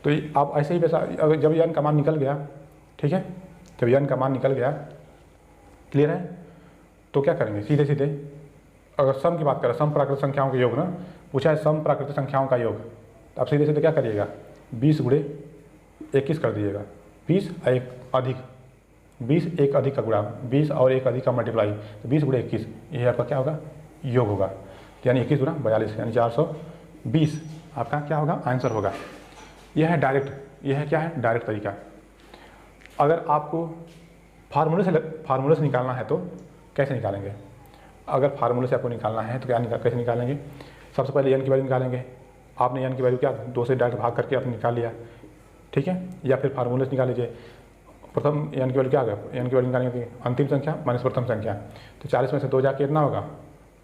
तो आप ऐसे ही वैसा अगर जब n का मान निकल गया, ठीक है, जब n का मान निकल गया, क्लियर है, तो क्या करेंगे सीधे सीधे, अगर सम की बात करें सम प्राकृतिक संख्याओं का योग ना, पूछा है सम प्राकृतिक संख्याओं का योग, तो आप सीधे सीधे क्या करिएगा 20 गुणे 21 कर दीजिएगा, 20 एक अधिक 20 एक अधिक का गुणा, 20 और एक अधिक का मल्टीप्लाई, तो 20 गुणे 21 ये आपका क्या होगा योग होगा, यानी 21 गुणा 42 यानी 420 आपका क्या होगा आंसर होगा। यह है डायरेक्ट, यह है क्या है डायरेक्ट तरीका। अगर आपको फार्मूले से निकालना है तो कैसे निकालेंगे, अगर फार्मूले से आपको निकालना है तो कैसे निकालेंगे, सबसे पहले n की वैल्यू निकालेंगे, आपने n की वैल्यू क्या 2 से डायरेक्ट भाग करके आपने निकाल लिया, ठीक है, या फिर फार्मूले से निकाल लीजिए, प्रथम n की वैल्यू क्या आ गया, n की वैल्यू निकालेंगे अंतिम संख्या माइनस प्रथम संख्या, तो 40 में से 2 जाके कितना होगा,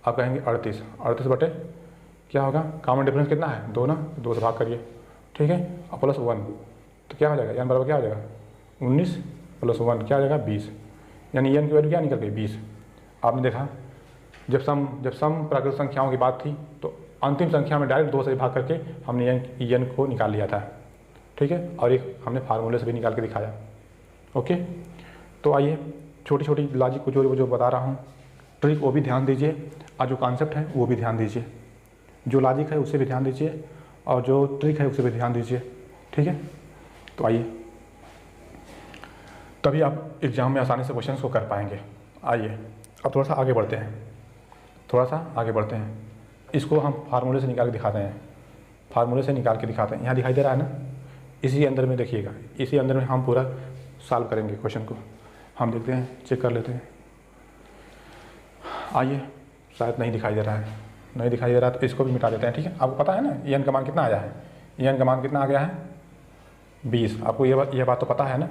आप कहेंगे 38 बटे क्या होगा, कॉमन डिफरेंस कितना है 2 ना, 2 से भाग करिए, ठीक है, और प्लस 1 तो क्या हो जाएगा n बराबर क्या हो जाएगा 19 प्लस 1 क्या हो जाएगा 20, यानी n की वैल्यू क्या निकल गई 20। आपने देखा जब सम प्राकृतिक संख्याओं की बात थी तो अंतिम संख्या में डायरेक्ट 2 से भाग करके हमने n को निकाल लिया था, ठीक है, और एक हमने फार्मूले से भी निकाल के दिखाया। ओके, तो आइए छोटी छोटी लॉजिक को जो बता रहा हूँ ट्रिक वो भी ध्यान दीजिए, और जो कॉन्सेप्ट है वो भी ध्यान दीजिए, जो लॉजिक है उससे भी ध्यान दीजिए और जो ट्रिक है उससे भी ध्यान दीजिए, ठीक है। तो आइए, तभी आप एग्ज़ाम में आसानी से क्वेश्चंस को कर पाएंगे। आइए अब थोड़ा सा आगे बढ़ते हैं, इसको हम फार्मूले से निकाल के दिखाते हैं, यहाँ दिखाई दे रहा है ना, इसी अंदर में देखिएगा, इसी अंदर में हम पूरा सॉल्व करेंगे क्वेश्चन को, हम देखते हैं चेक कर लेते हैं। आइए, शायद नहीं दिखाई दे रहा है तो इसको भी मिटा देते हैं, ठीक है। आपको पता है ना n का मान कितना आया है, n का मान कितना आ गया है 20, आपको ये बात तो पता है ना।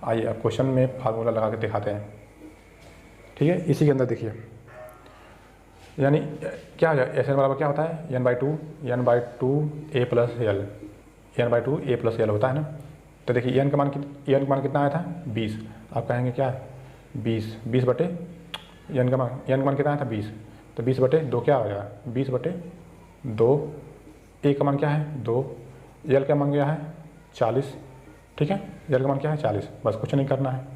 आइए अब क्वेश्चन में फार्मूला लगा के दिखाते हैं, ठीक है। इसी के अंदर देखिए, यानी क्या हो जाए SN बराबर क्या होता है n/2 a प्लस l होता है ना। तो देखिए n का मान कितना आया था 20, आप कहेंगे क्या 20 बटे n का मान कितना आया था 20, तो 20 बटे 2 क्या हो जाएगा 20 बटे 2, a का मान क्या है 2, l का मान क्या है 40, ठीक है, l का मान क्या है 40, बस कुछ नहीं करना है।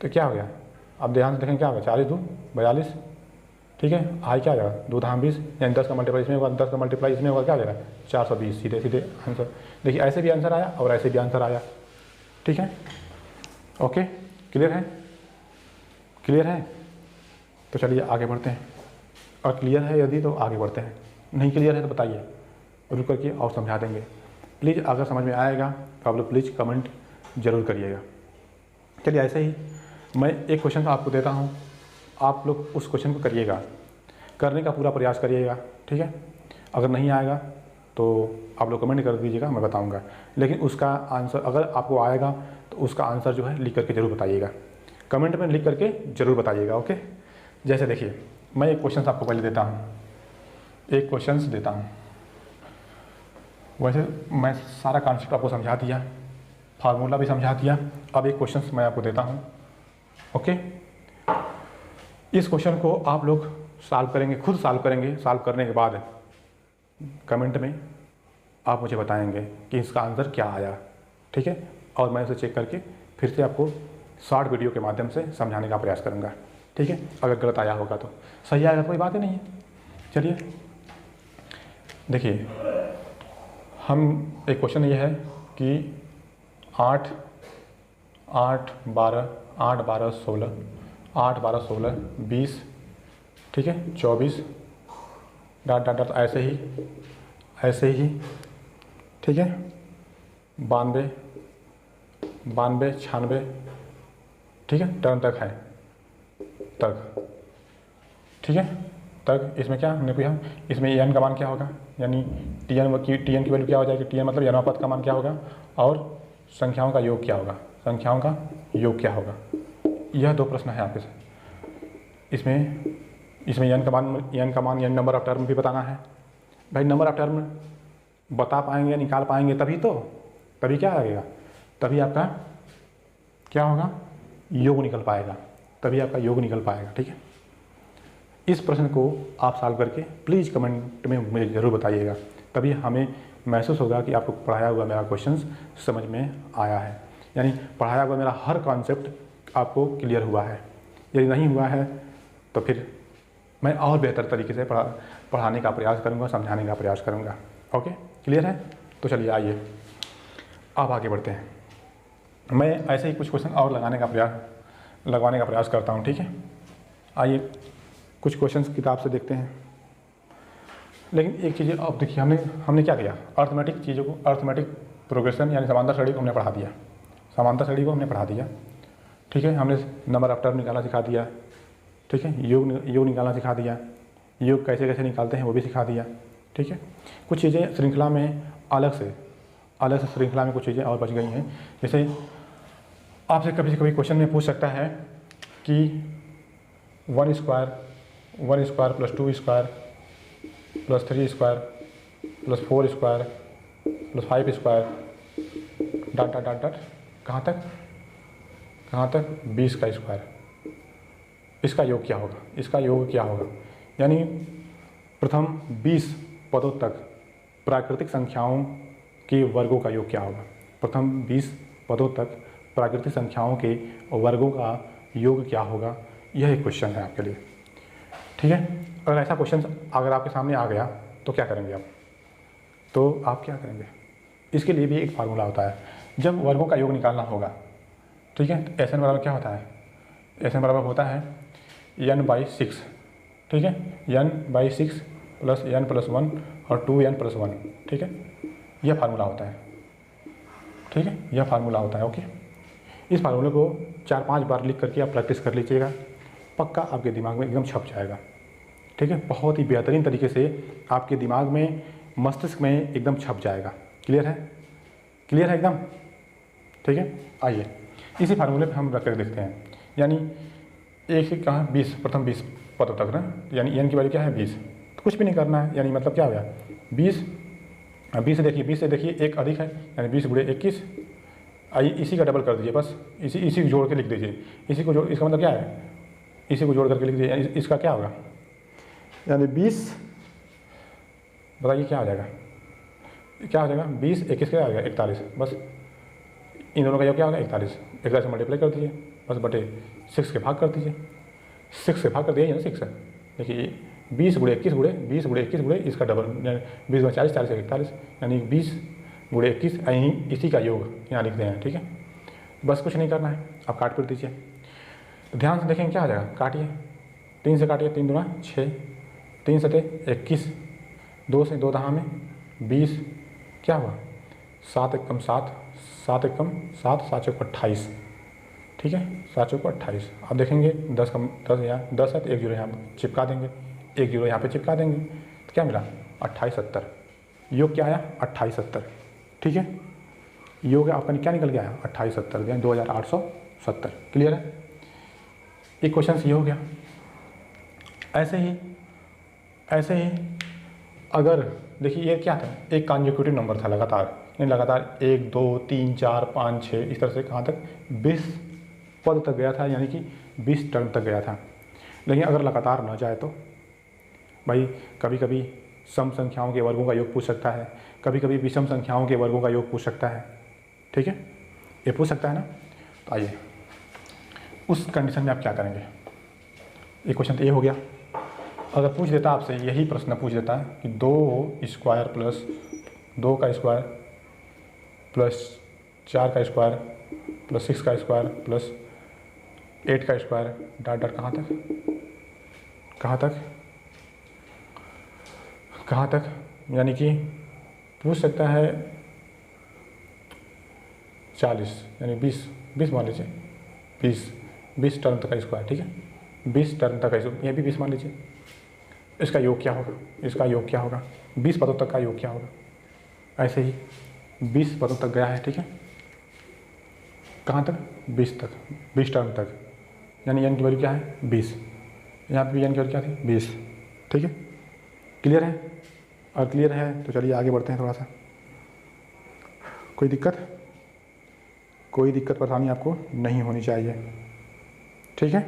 तो क्या हो गया, अब ध्यान से देखें क्या होगा 40 2 42, ठीक है, आई क्या आ जाएगा 2 धाम 20, यानी 10 का मल्टीप्लाई इसमें होगा, 10 का मल्टीप्लाई इसमें होगा क्या आ जाएगा 420, सीधे सीधे आंसर। देखिए ऐसे भी आंसर आया और ऐसे भी आंसर आया, ठीक है। ओके, क्लियर है, तो चलिए आगे बढ़ते हैं, और क्लियर है यदि तो आगे बढ़ते हैं, नहीं क्लियर है तो बताइए, रुक करके और समझा देंगे। प्लीज़ अगर समझ में आएगा तो आप लोग प्लीज़ कमेंट ज़रूर करिएगा। चलिए ऐसे ही मैं एक क्वेश्चन आपको देता हूँ, आप लोग उस क्वेश्चन को करिएगा, करने का पूरा प्रयास करिएगा, ठीक है। अगर नहीं आएगा तो आप लोग कमेंट कर दीजिएगा, मैं बताऊंगा, लेकिन उसका आंसर अगर आपको आएगा तो उसका आंसर जो है लिख करके ज़रूर बताइएगा, कमेंट में लिख करके ज़रूर बताइएगा। ओके, जैसे देखिए मैं एक क्वेश्चन आपको पहले देता हूँ, वैसे मैं सारा कॉन्सेप्ट आपको समझा दिया, फार्मूला भी समझा दिया, अब एक क्वेश्चन मैं आपको देता हूँ। ओके, इस क्वेश्चन को आप लोग सॉल्व करेंगे, खुद सॉल्व करेंगे, सॉल्व करने के बाद कमेंट में आप मुझे बताएंगे कि इसका आंसर क्या आया, ठीक है, और मैं उसे चेक करके फिर से आपको शॉर्ट वीडियो के माध्यम से समझाने का प्रयास करूँगा, ठीक है। अगर गलत आया होगा तो, सही आएगा तो कोई बात ही नहीं है। चलिए देखिए, हम एक क्वेश्चन ये है कि 8 12 16 20, ठीक है, 24 डॉट ऐसे ही, ठीक है, 92 96, ठीक है, टर्म तक है, ठीक है, तक। इसमें क्या हमने पूछा, इसमें n का मान क्या होगा, यानी tn की वैल्यू क्या हो जाएगी, tn मतलब n पद का मान क्या होगा, और संख्याओं का योग क्या होगा, यह 2 प्रश्न है आपके साथ। इसमें n का मान n नंबर ऑफ टर्म भी बताना है। भाई नंबर ऑफ टर्म बता पाएंगे, निकाल पाएंगे तभी क्या लगेगा, तभी आपका क्या होगा, योग निकल पाएगा, तभी आपका योग निकल पाएगा। ठीक है, इस प्रश्न को आप सॉल्व करके प्लीज़ कमेंट में मुझे ज़रूर बताइएगा, तभी हमें महसूस होगा कि आपको पढ़ाया हुआ मेरा क्वेश्चन समझ में आया है, यानी पढ़ाया हुआ मेरा हर कॉन्सेप्ट आपको क्लियर हुआ है। यदि नहीं हुआ है तो फिर मैं और बेहतर तरीके से पढ़ाने का प्रयास करूँगा, समझाने का प्रयास करूँगा। ओके, क्लियर है? तो चलिए आइए अब आगे बढ़ते हैं। मैं ऐसे ही कुछ क्वेश्चन और लगवाने का प्रयास करता हूँ। ठीक है, आइए कुछ क्वेश्चंस किताब से देखते हैं। लेकिन एक चीज़ अब देखिए, हमने क्या किया, अर्थमेटिक चीज़ों को, अर्थमेटिक प्रोग्रेशन यानी समांतर श्रेणी को हमने पढ़ा दिया, समांतर श्रेणी को हमने पढ़ा दिया। ठीक है, हमने नंबर ऑफ टर्म निकालना सिखा दिया। ठीक है, योग निकालना सिखा दिया, योग कैसे कैसे निकालते हैं वो भी सिखा दिया। ठीक है, कुछ चीज़ें श्रृंखला में अलग से श्रृंखला में कुछ चीज़ें और बच गई हैं। जैसे आपसे कभी क्वेश्चन में पूछ सकता है कि 1 square plus 2 square plus 3 square plus 4 square plus 5 square dot dot dot dot कहाँ तक 20 का स्क्वायर, इसका योग क्या होगा, यानी प्रथम 20 पदों तक प्राकृतिक संख्याओं के वर्गों का योग क्या होगा, प्रथम 20 पदों तक प्राकृतिक संख्याओं के वर्गों का योग क्या होगा, यह एक क्वेश्चन है आपके लिए। ठीक है, अगर ऐसा क्वेश्चन अगर आपके सामने आ गया तो क्या करेंगे आप, इसके लिए भी एक फार्मूला होता है। जब वर्गों का योग निकालना होगा, ठीक है, तो SN बराबर क्या होता है, SN बराबर होता है n/6। ठीक है, n/6 प्लस n+1 और 2n+1। ठीक है, यह फार्मूला होता है। ठीक है, यह फार्मूला होता है। ओके, इस फार्मूले को 4-5 बार लिख करके आप प्रैक्टिस कर लीजिएगा, पक्का आपके दिमाग में एकदम छप जाएगा। ठीक है, बहुत ही बेहतरीन तरीके से आपके दिमाग में, मस्तिष्क में एकदम छप जाएगा। क्लियर है एकदम? ठीक है, आइए इसी फार्मूले पे हम रख कर देखते हैं। यानी एक से कहाँ 20, प्रथम 20 पदों तक ना, यानी n की वैल्यू क्या है 20, तो कुछ भी नहीं करना है। यानी मतलब क्या हो गया 20 से देखिए एक अधिक है, यानी 20 × 21। आइए इसी का डबल कर दीजिए, बस इसी को जोड़ के लिख दीजिए, इसका मतलब क्या है, इसी को जोड़ करके लिख दीजिए, इसका क्या होगा, यानी 20, बताइए क्या हो जाएगा 20 21 क्या आ गया 41। बस इन दोनों का योग क्या होगा 41 से मल्टीप्लाई कर दीजिए, बस बटे 6 के भाग कर दीजिए, 6 से भाग कर दिया ना 6 है। देखिए 20 × 21 इसका डबल, 20 × 40 40 से 41, यानी 20 × 21 इसी का योग यहाँ लिखते हैं। ठीक है, बस कुछ नहीं करना है, आप काट पीट दीजिए। तो ध्यान से देखेंगे क्या आ जाएगा, काटिए, 3 से काटिए, 3 दूना 6, 3 सते 21, 2 से 2 दहा में 20, क्या हुआ 7 एकम 7, 7 एकम 7, 7 चौक 28। ठीक है, 7 चौक 28। आप देखेंगे 10 यहाँ 10 है तो 1 जीरो यहाँ चिपका देंगे, 1 जीरो यहाँ पे चिपका देंगे, तो क्या मिला 28 70। योग क्या आया 28 70। ठीक है, योग आपका क्या निकल गया 28 70, यानी 2870। क्लियर है, एक क्वेश्चन ये हो गया। ऐसे ही अगर देखिए ये क्या था, एक कॉन्जिक्यूटिव नंबर था लगातार, यानी लगातार 1 2 3 4 5 6 इस तरह से कहाँ तक 20 पद तक गया था, यानी कि 20 टर्म तक गया था। लेकिन अगर लगातार न जाए तो भाई कभी कभी सम संख्याओं के वर्गों का योग पूछ सकता है, कभी कभी विषम संख्याओं के वर्गों का योग पूछ सकता है। ठीक है, ये पूछ सकता है ना। तो आइए उस कंडीशन में आप क्या करेंगे। एक क्वेश्चन तो ये हो गया। अगर पूछ देता आपसे यही प्रश्न पूछ देता कि 2 स्क्वायर प्लस 2 का स्क्वायर प्लस 4 का स्क्वायर प्लस 6 का स्क्वायर प्लस 8 का स्क्वायर डॉट डॉट कहाँ तक, यानी कि पूछ सकता है 40, यानी 20 मान लीजिए, 20 टर्म तक का स्क्वायर। ठीक है, 20 टर्म तक का, ये भी 20 मान लीजिए। इसका योग क्या होगा, 20 पदों तक का योग क्या होगा। ऐसे ही 20 पदों तक गया है। ठीक है, कहाँ तक 20 तक, 20 टर्म तक, यानी n की वैल्यू क्या है 20, यहाँ पे भी n की वैल्यू क्या थी 20। ठीक है, क्लियर है? और क्लियर है तो चलिए आगे बढ़ते हैं थोड़ा सा। कोई दिक्कत परेशानी आपको नहीं होनी चाहिए, ठीक है।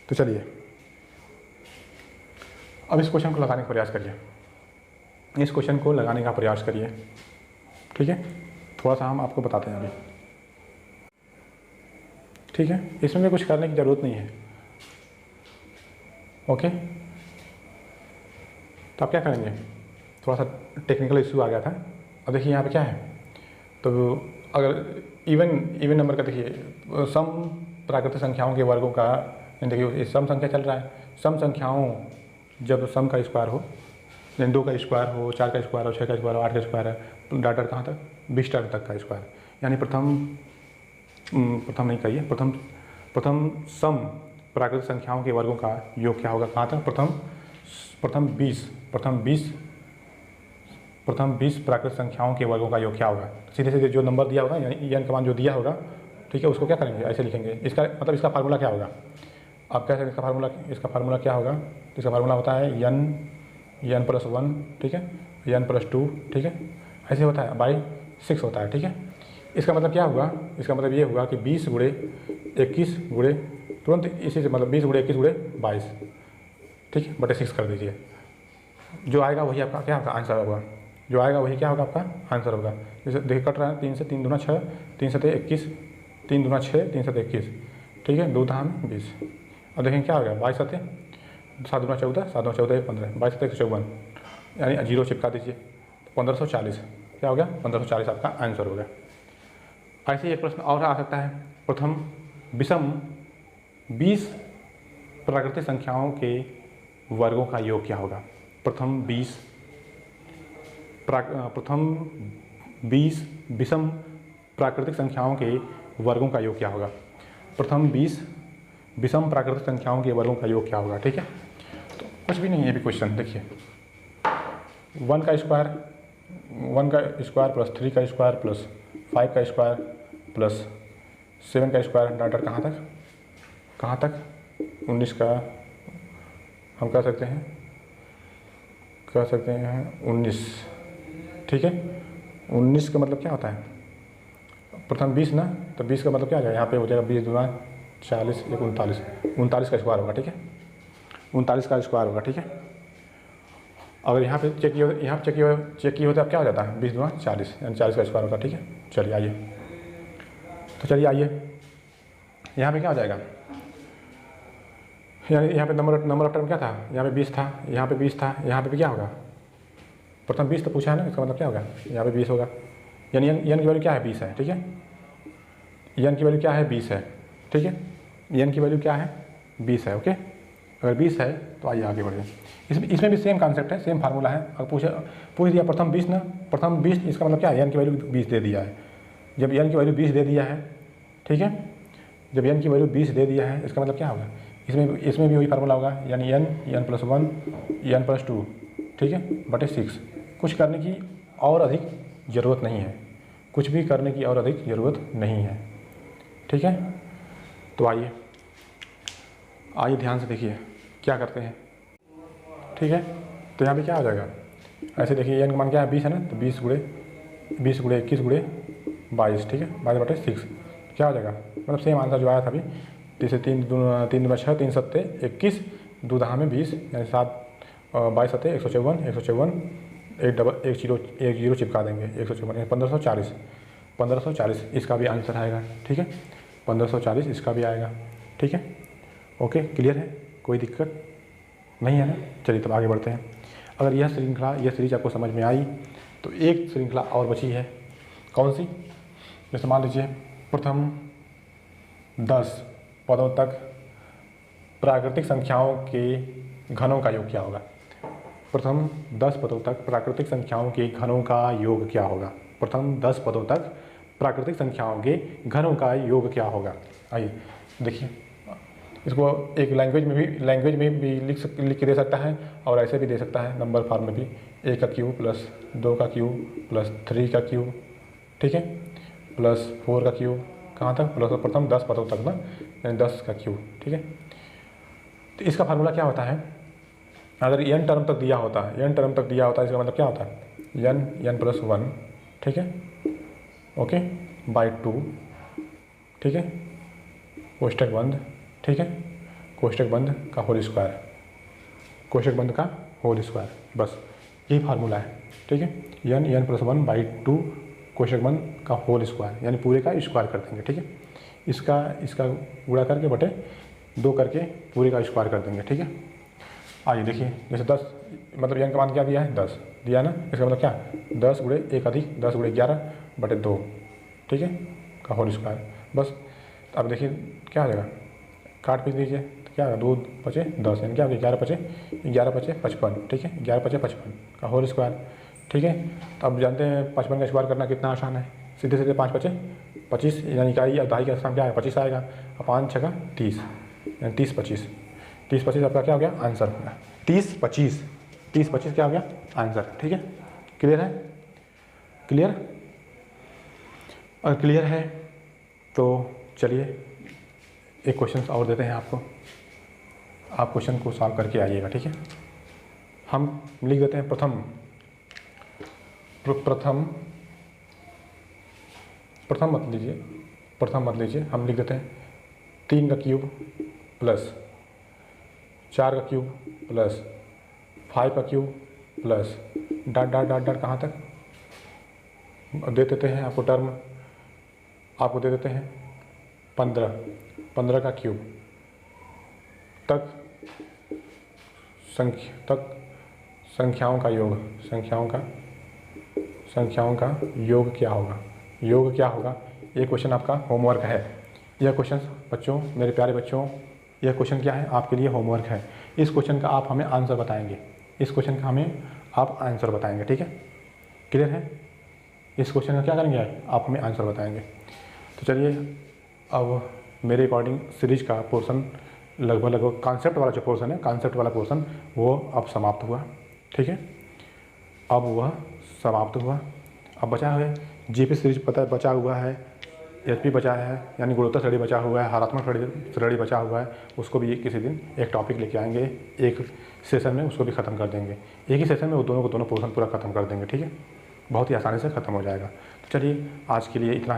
तो चलिए अब इस क्वेश्चन को लगाने का प्रयास करिए, इस क्वेश्चन को लगाने का प्रयास करिए, ठीक है। थोड़ा सा हम आपको बताते हैं अभी, ठीक है। इसमें भी कुछ करने की ज़रूरत नहीं है, ओके। तो आप क्या करेंगे, थोड़ा सा टेक्निकल इशू आ गया था। अब देखिए यहाँ पे क्या है, तो अगर इवन नंबर का देखिए सम प्राकृतिक संख्याओं के वर्गों का, देखिए सम संख्या चल रहा है, सम संख्याओं जब सम का स्क्वायर हो, 2 का स्क्वायर हो, 4 का स्क्वायर हो, 6 का स्क्वायर हो, 8 का स्क्वायर है, डाटा कहाँ तक 20 टर्म तक का स्क्वायर, यानी प्रथम नहीं कहिए, प्रथम सम प्राकृतिक संख्याओं के वर्गों का योग क्या होगा, कहाँ तक, प्रथम 20 प्राकृतिक संख्याओं के वर्गों का योग क्या होगा। सीधे सीधे जो नंबर दिया होगा यानी n का मान जो दिया होगा, ठीक है, उसको क्या करेंगे, ऐसे लिखेंगे। इसका मतलब इसका फार्मूला क्या होगा, आप कह सकते हैं इसका फार्मूला क्या होगा। इसका फार्मूला होता है n + 1, ठीक है, n + 2, ठीक है, ऐसे होता है, बाई 6 होता है, ठीक है। इसका मतलब क्या हुआ, इसका मतलब ये हुआ कि 20 × 21 × तुरंत इसी से मतलब 20 × 21 × 22, ठीक है, बटे 6 कर दीजिए। जो आएगा वही आपका क्या होगा, आंसर होगा। जो आएगा वही क्या होगा, आपका आंसर होगा। जैसे देखिए कट रहा है, 3 से 3 दूना 6, 3 7 21, 3 दूना 6, 3 7 21, ठीक है, 2 धाम 20। अब देखें क्या होगा, 22 7 7 दूना 14, 7 दूना 14 15, 22 7 154, यानी 0 चिपका दीजिए, 1540 क्या हो गया, 1540 आपका आंसर हो गया। ऐसे ही एक प्रश्न और आ सकता है, प्रथम विषम 20 प्राकृतिक संख्याओं के वर्गों का योग क्या होगा। प्रथम 20 विषम प्राकृतिक संख्याओं के वर्गों का योग क्या होगा। प्रथम 20 विषम प्राकृतिक संख्याओं के वर्गों का योग क्या होगा, ठीक है। तो कुछ भी नहीं है अभी क्वेश्चन, देखिए 1 का स्क्वायर प्लस 3 का स्क्वायर प्लस 5 का स्क्वायर प्लस 7 का स्क्वायर, डाटा कहाँ तक 19 का हम कह सकते हैं 19, ठीक है। 19 का मतलब क्या होता है, प्रथम 20 ना, तो 20 का मतलब क्या आ जाएगा, यहाँ पे हो जाएगा 20 दूना 40 1 39 का स्क्वायर होगा, ठीक है, 39 का स्क्वायर होगा, ठीक है। अगर यहाँ पे चेक किए होते अब क्या हो जाता है, 20 दूना 40 यानी 40 का स्क्वायर होगा, ठीक है। चलिए आइए, यहाँ पे क्या हो जाएगा, यहाँ पे नंबर ऑफ टर्म क्या था, यहाँ पे 20 था, यहाँ पे 20 था, यहाँ पे भी क्या होगा, प्रथम 20 तो पूछा है ना, इसका मतलब क्या होगा, यहाँ पे 20 होगा, यानी n की वैल्यू क्या है, 20 है, ठीक है। n की वैल्यू क्या है, 20 है, ठीक है। n की वैल्यू क्या है, 20 है, ओके। अगर 20 है तो आइए आगे बढ़िए। इसमें भी सेम कॉन्सेप्ट है, सेम फार्मूला है। अगर पूछ दिया प्रथम 20 ना, प्रथम 20 इसका मतलब क्या है, n की वैल्यू 20 दे दिया है। जब n की वैल्यू 20 दे दिया है, ठीक है, जब n की वैल्यू 20 दे दिया है, इसका मतलब क्या होगा, इसमें भी वही फार्मूला होगा, यानी n + 1 n + 2, ठीक है, बटे 6। कुछ करने की और अधिक ज़रूरत नहीं है, कुछ भी करने की और अधिक ज़रूरत नहीं है, ठीक है। तो आइए ध्यान से देखिए क्या करते हैं, ठीक है। तो यहाँ पे क्या हो जाएगा, ऐसे देखिए n का मान क्या है, 20 है ना, तो 20 × 21 × 22, ठीक है, 22/6 क्या हो जाएगा, मतलब सेम आंसर जो आया था अभी, जैसे 3 दूना 6, 3 7 21, 2 दहा में 20, यानी 22 7 154, एक जीरो चिपका देंगे, 154 1540 इसका भी आंसर आएगा, ठीक है, 1540 इसका भी आएगा, ठीक है। ओके, क्लियर है, कोई दिक्कत नहीं है ना। चलिए तब आगे बढ़ते हैं। अगर यह सीरीज आपको समझ में आई तो एक श्रृंखला और बची है, कौन सी, जैसे मान लीजिए प्रथम 10 पदों तक प्राकृतिक संख्याओं के घनों का योग क्या होगा। प्रथम 10 पदों तक प्राकृतिक संख्याओं के घनों का योग क्या होगा। प्रथम 10 पदों तक प्राकृतिक संख्याओं के घनों का योग क्या होगा। आइए देखिए, इसको एक लैंग्वेज में भी लिख के दे सकता है और ऐसे भी दे सकता है, नंबर फॉर्म में भी, 1 का क्यूब प्लस 2 का क्यूब प्लस 3 का क्यूब, ठीक है, प्लस 4 का क्यूब, कहाँ तक, प्लस प्रथम 10 पदों तक ना, यानी 10 का क्यूब, ठीक है। तो इसका फार्मूला क्या होता है, अगर n टर्म तक दिया होता है, इसका मतलब क्या होता है, n + 1, ठीक है, ओके, बाई 2, ठीक है, कोष्टक बंद, ठीक है, कोष्टक बंद का होल स्क्वायर, कोष्टक बंद का होल स्क्वायर, बस यही फार्मूला है, ठीक है। n प्लस 1 बाई 2 कोष्टक बंद का होल स्क्वायर, यानी पूरे का स्क्वायर कर देंगे, ठीक है। इसका गुणा करके बटे 2 करके पूरे का स्क्वायर कर देंगे, ठीक है। आइए देखिए, जैसे 10 मतलब n का मान क्या दिया है, 10 दिया ना, इसका मतलब क्या, 10 गुणे 1 अधिक 10 गुणे 11 बटे 2, ठीक है, का होल स्क्वायर, बस। अब देखिए क्या हो जाएगा, काट पीट दीजिए तो क्या होगा, 2 बचे 10, यानी क्या हो गया, 11 बचे 55, ठीक है, 11 बचे 55 का होल स्क्वायर, ठीक है। तो अब जानते हैं 55 का स्क्वायर करना कितना आसान है, सीधे सीधे 5 बचे 25, यानी इकाई या दहाई का स्थान क्या है, 25 आएगा, और 5 छका 30, यानी 30 25 आपका क्या हो गया, आंसर हो गया 30 25 क्या हो गया, आंसर, ठीक है। क्लियर है, क्लियर, और क्लियर है तो चलिए एक क्वेश्चन और देते हैं आपको, आप क्वेश्चन को सॉल्व करके आइएगा, ठीक है। हम लिख देते हैं प्रथम मत लीजिए, हम लिख देते हैं 3 का क्यूब प्लस 4 का क्यूब प्लस 5 का cube plus dot dot dot dot कहाँ तक दे देते हैं आपको, टर्म आपको दे देते हैं 15 का क्यूब तक संख्याओं का योग क्या होगा, ये क्वेश्चन आपका होमवर्क है। यह क्वेश्चन बच्चों, मेरे प्यारे बच्चों, यह क्वेश्चन क्या है, आपके लिए होमवर्क है। इस क्वेश्चन का आप हमें आंसर बताएंगे, ठीक है, क्लियर है। इस क्वेश्चन का क्या करेंगे, आप हमें आंसर बताएंगे। तो चलिए अब मेरे अकॉर्डिंग सीरीज का पोर्शन लगभग कॉन्सेप्ट वाला पोर्शन वो अब समाप्त हुआ, ठीक है, अब बचा है जीपी सीरीज बचा हुआ है, एचपी बचा है, यानी गुणोत्तर श्रेणी बचा हुआ है, हरात्मक श्रेणी बचा हुआ है, उसको भी किसी दिन एक टॉपिक लेके आएंगे, एक सेशन में उसको भी ख़त्म कर देंगे, एक ही सेशन में वो दोनों पोर्शन पूरा ख़त्म कर देंगे, ठीक है, बहुत ही आसानी से ख़त्म हो जाएगा। तो चलिए आज के लिए इतना ही।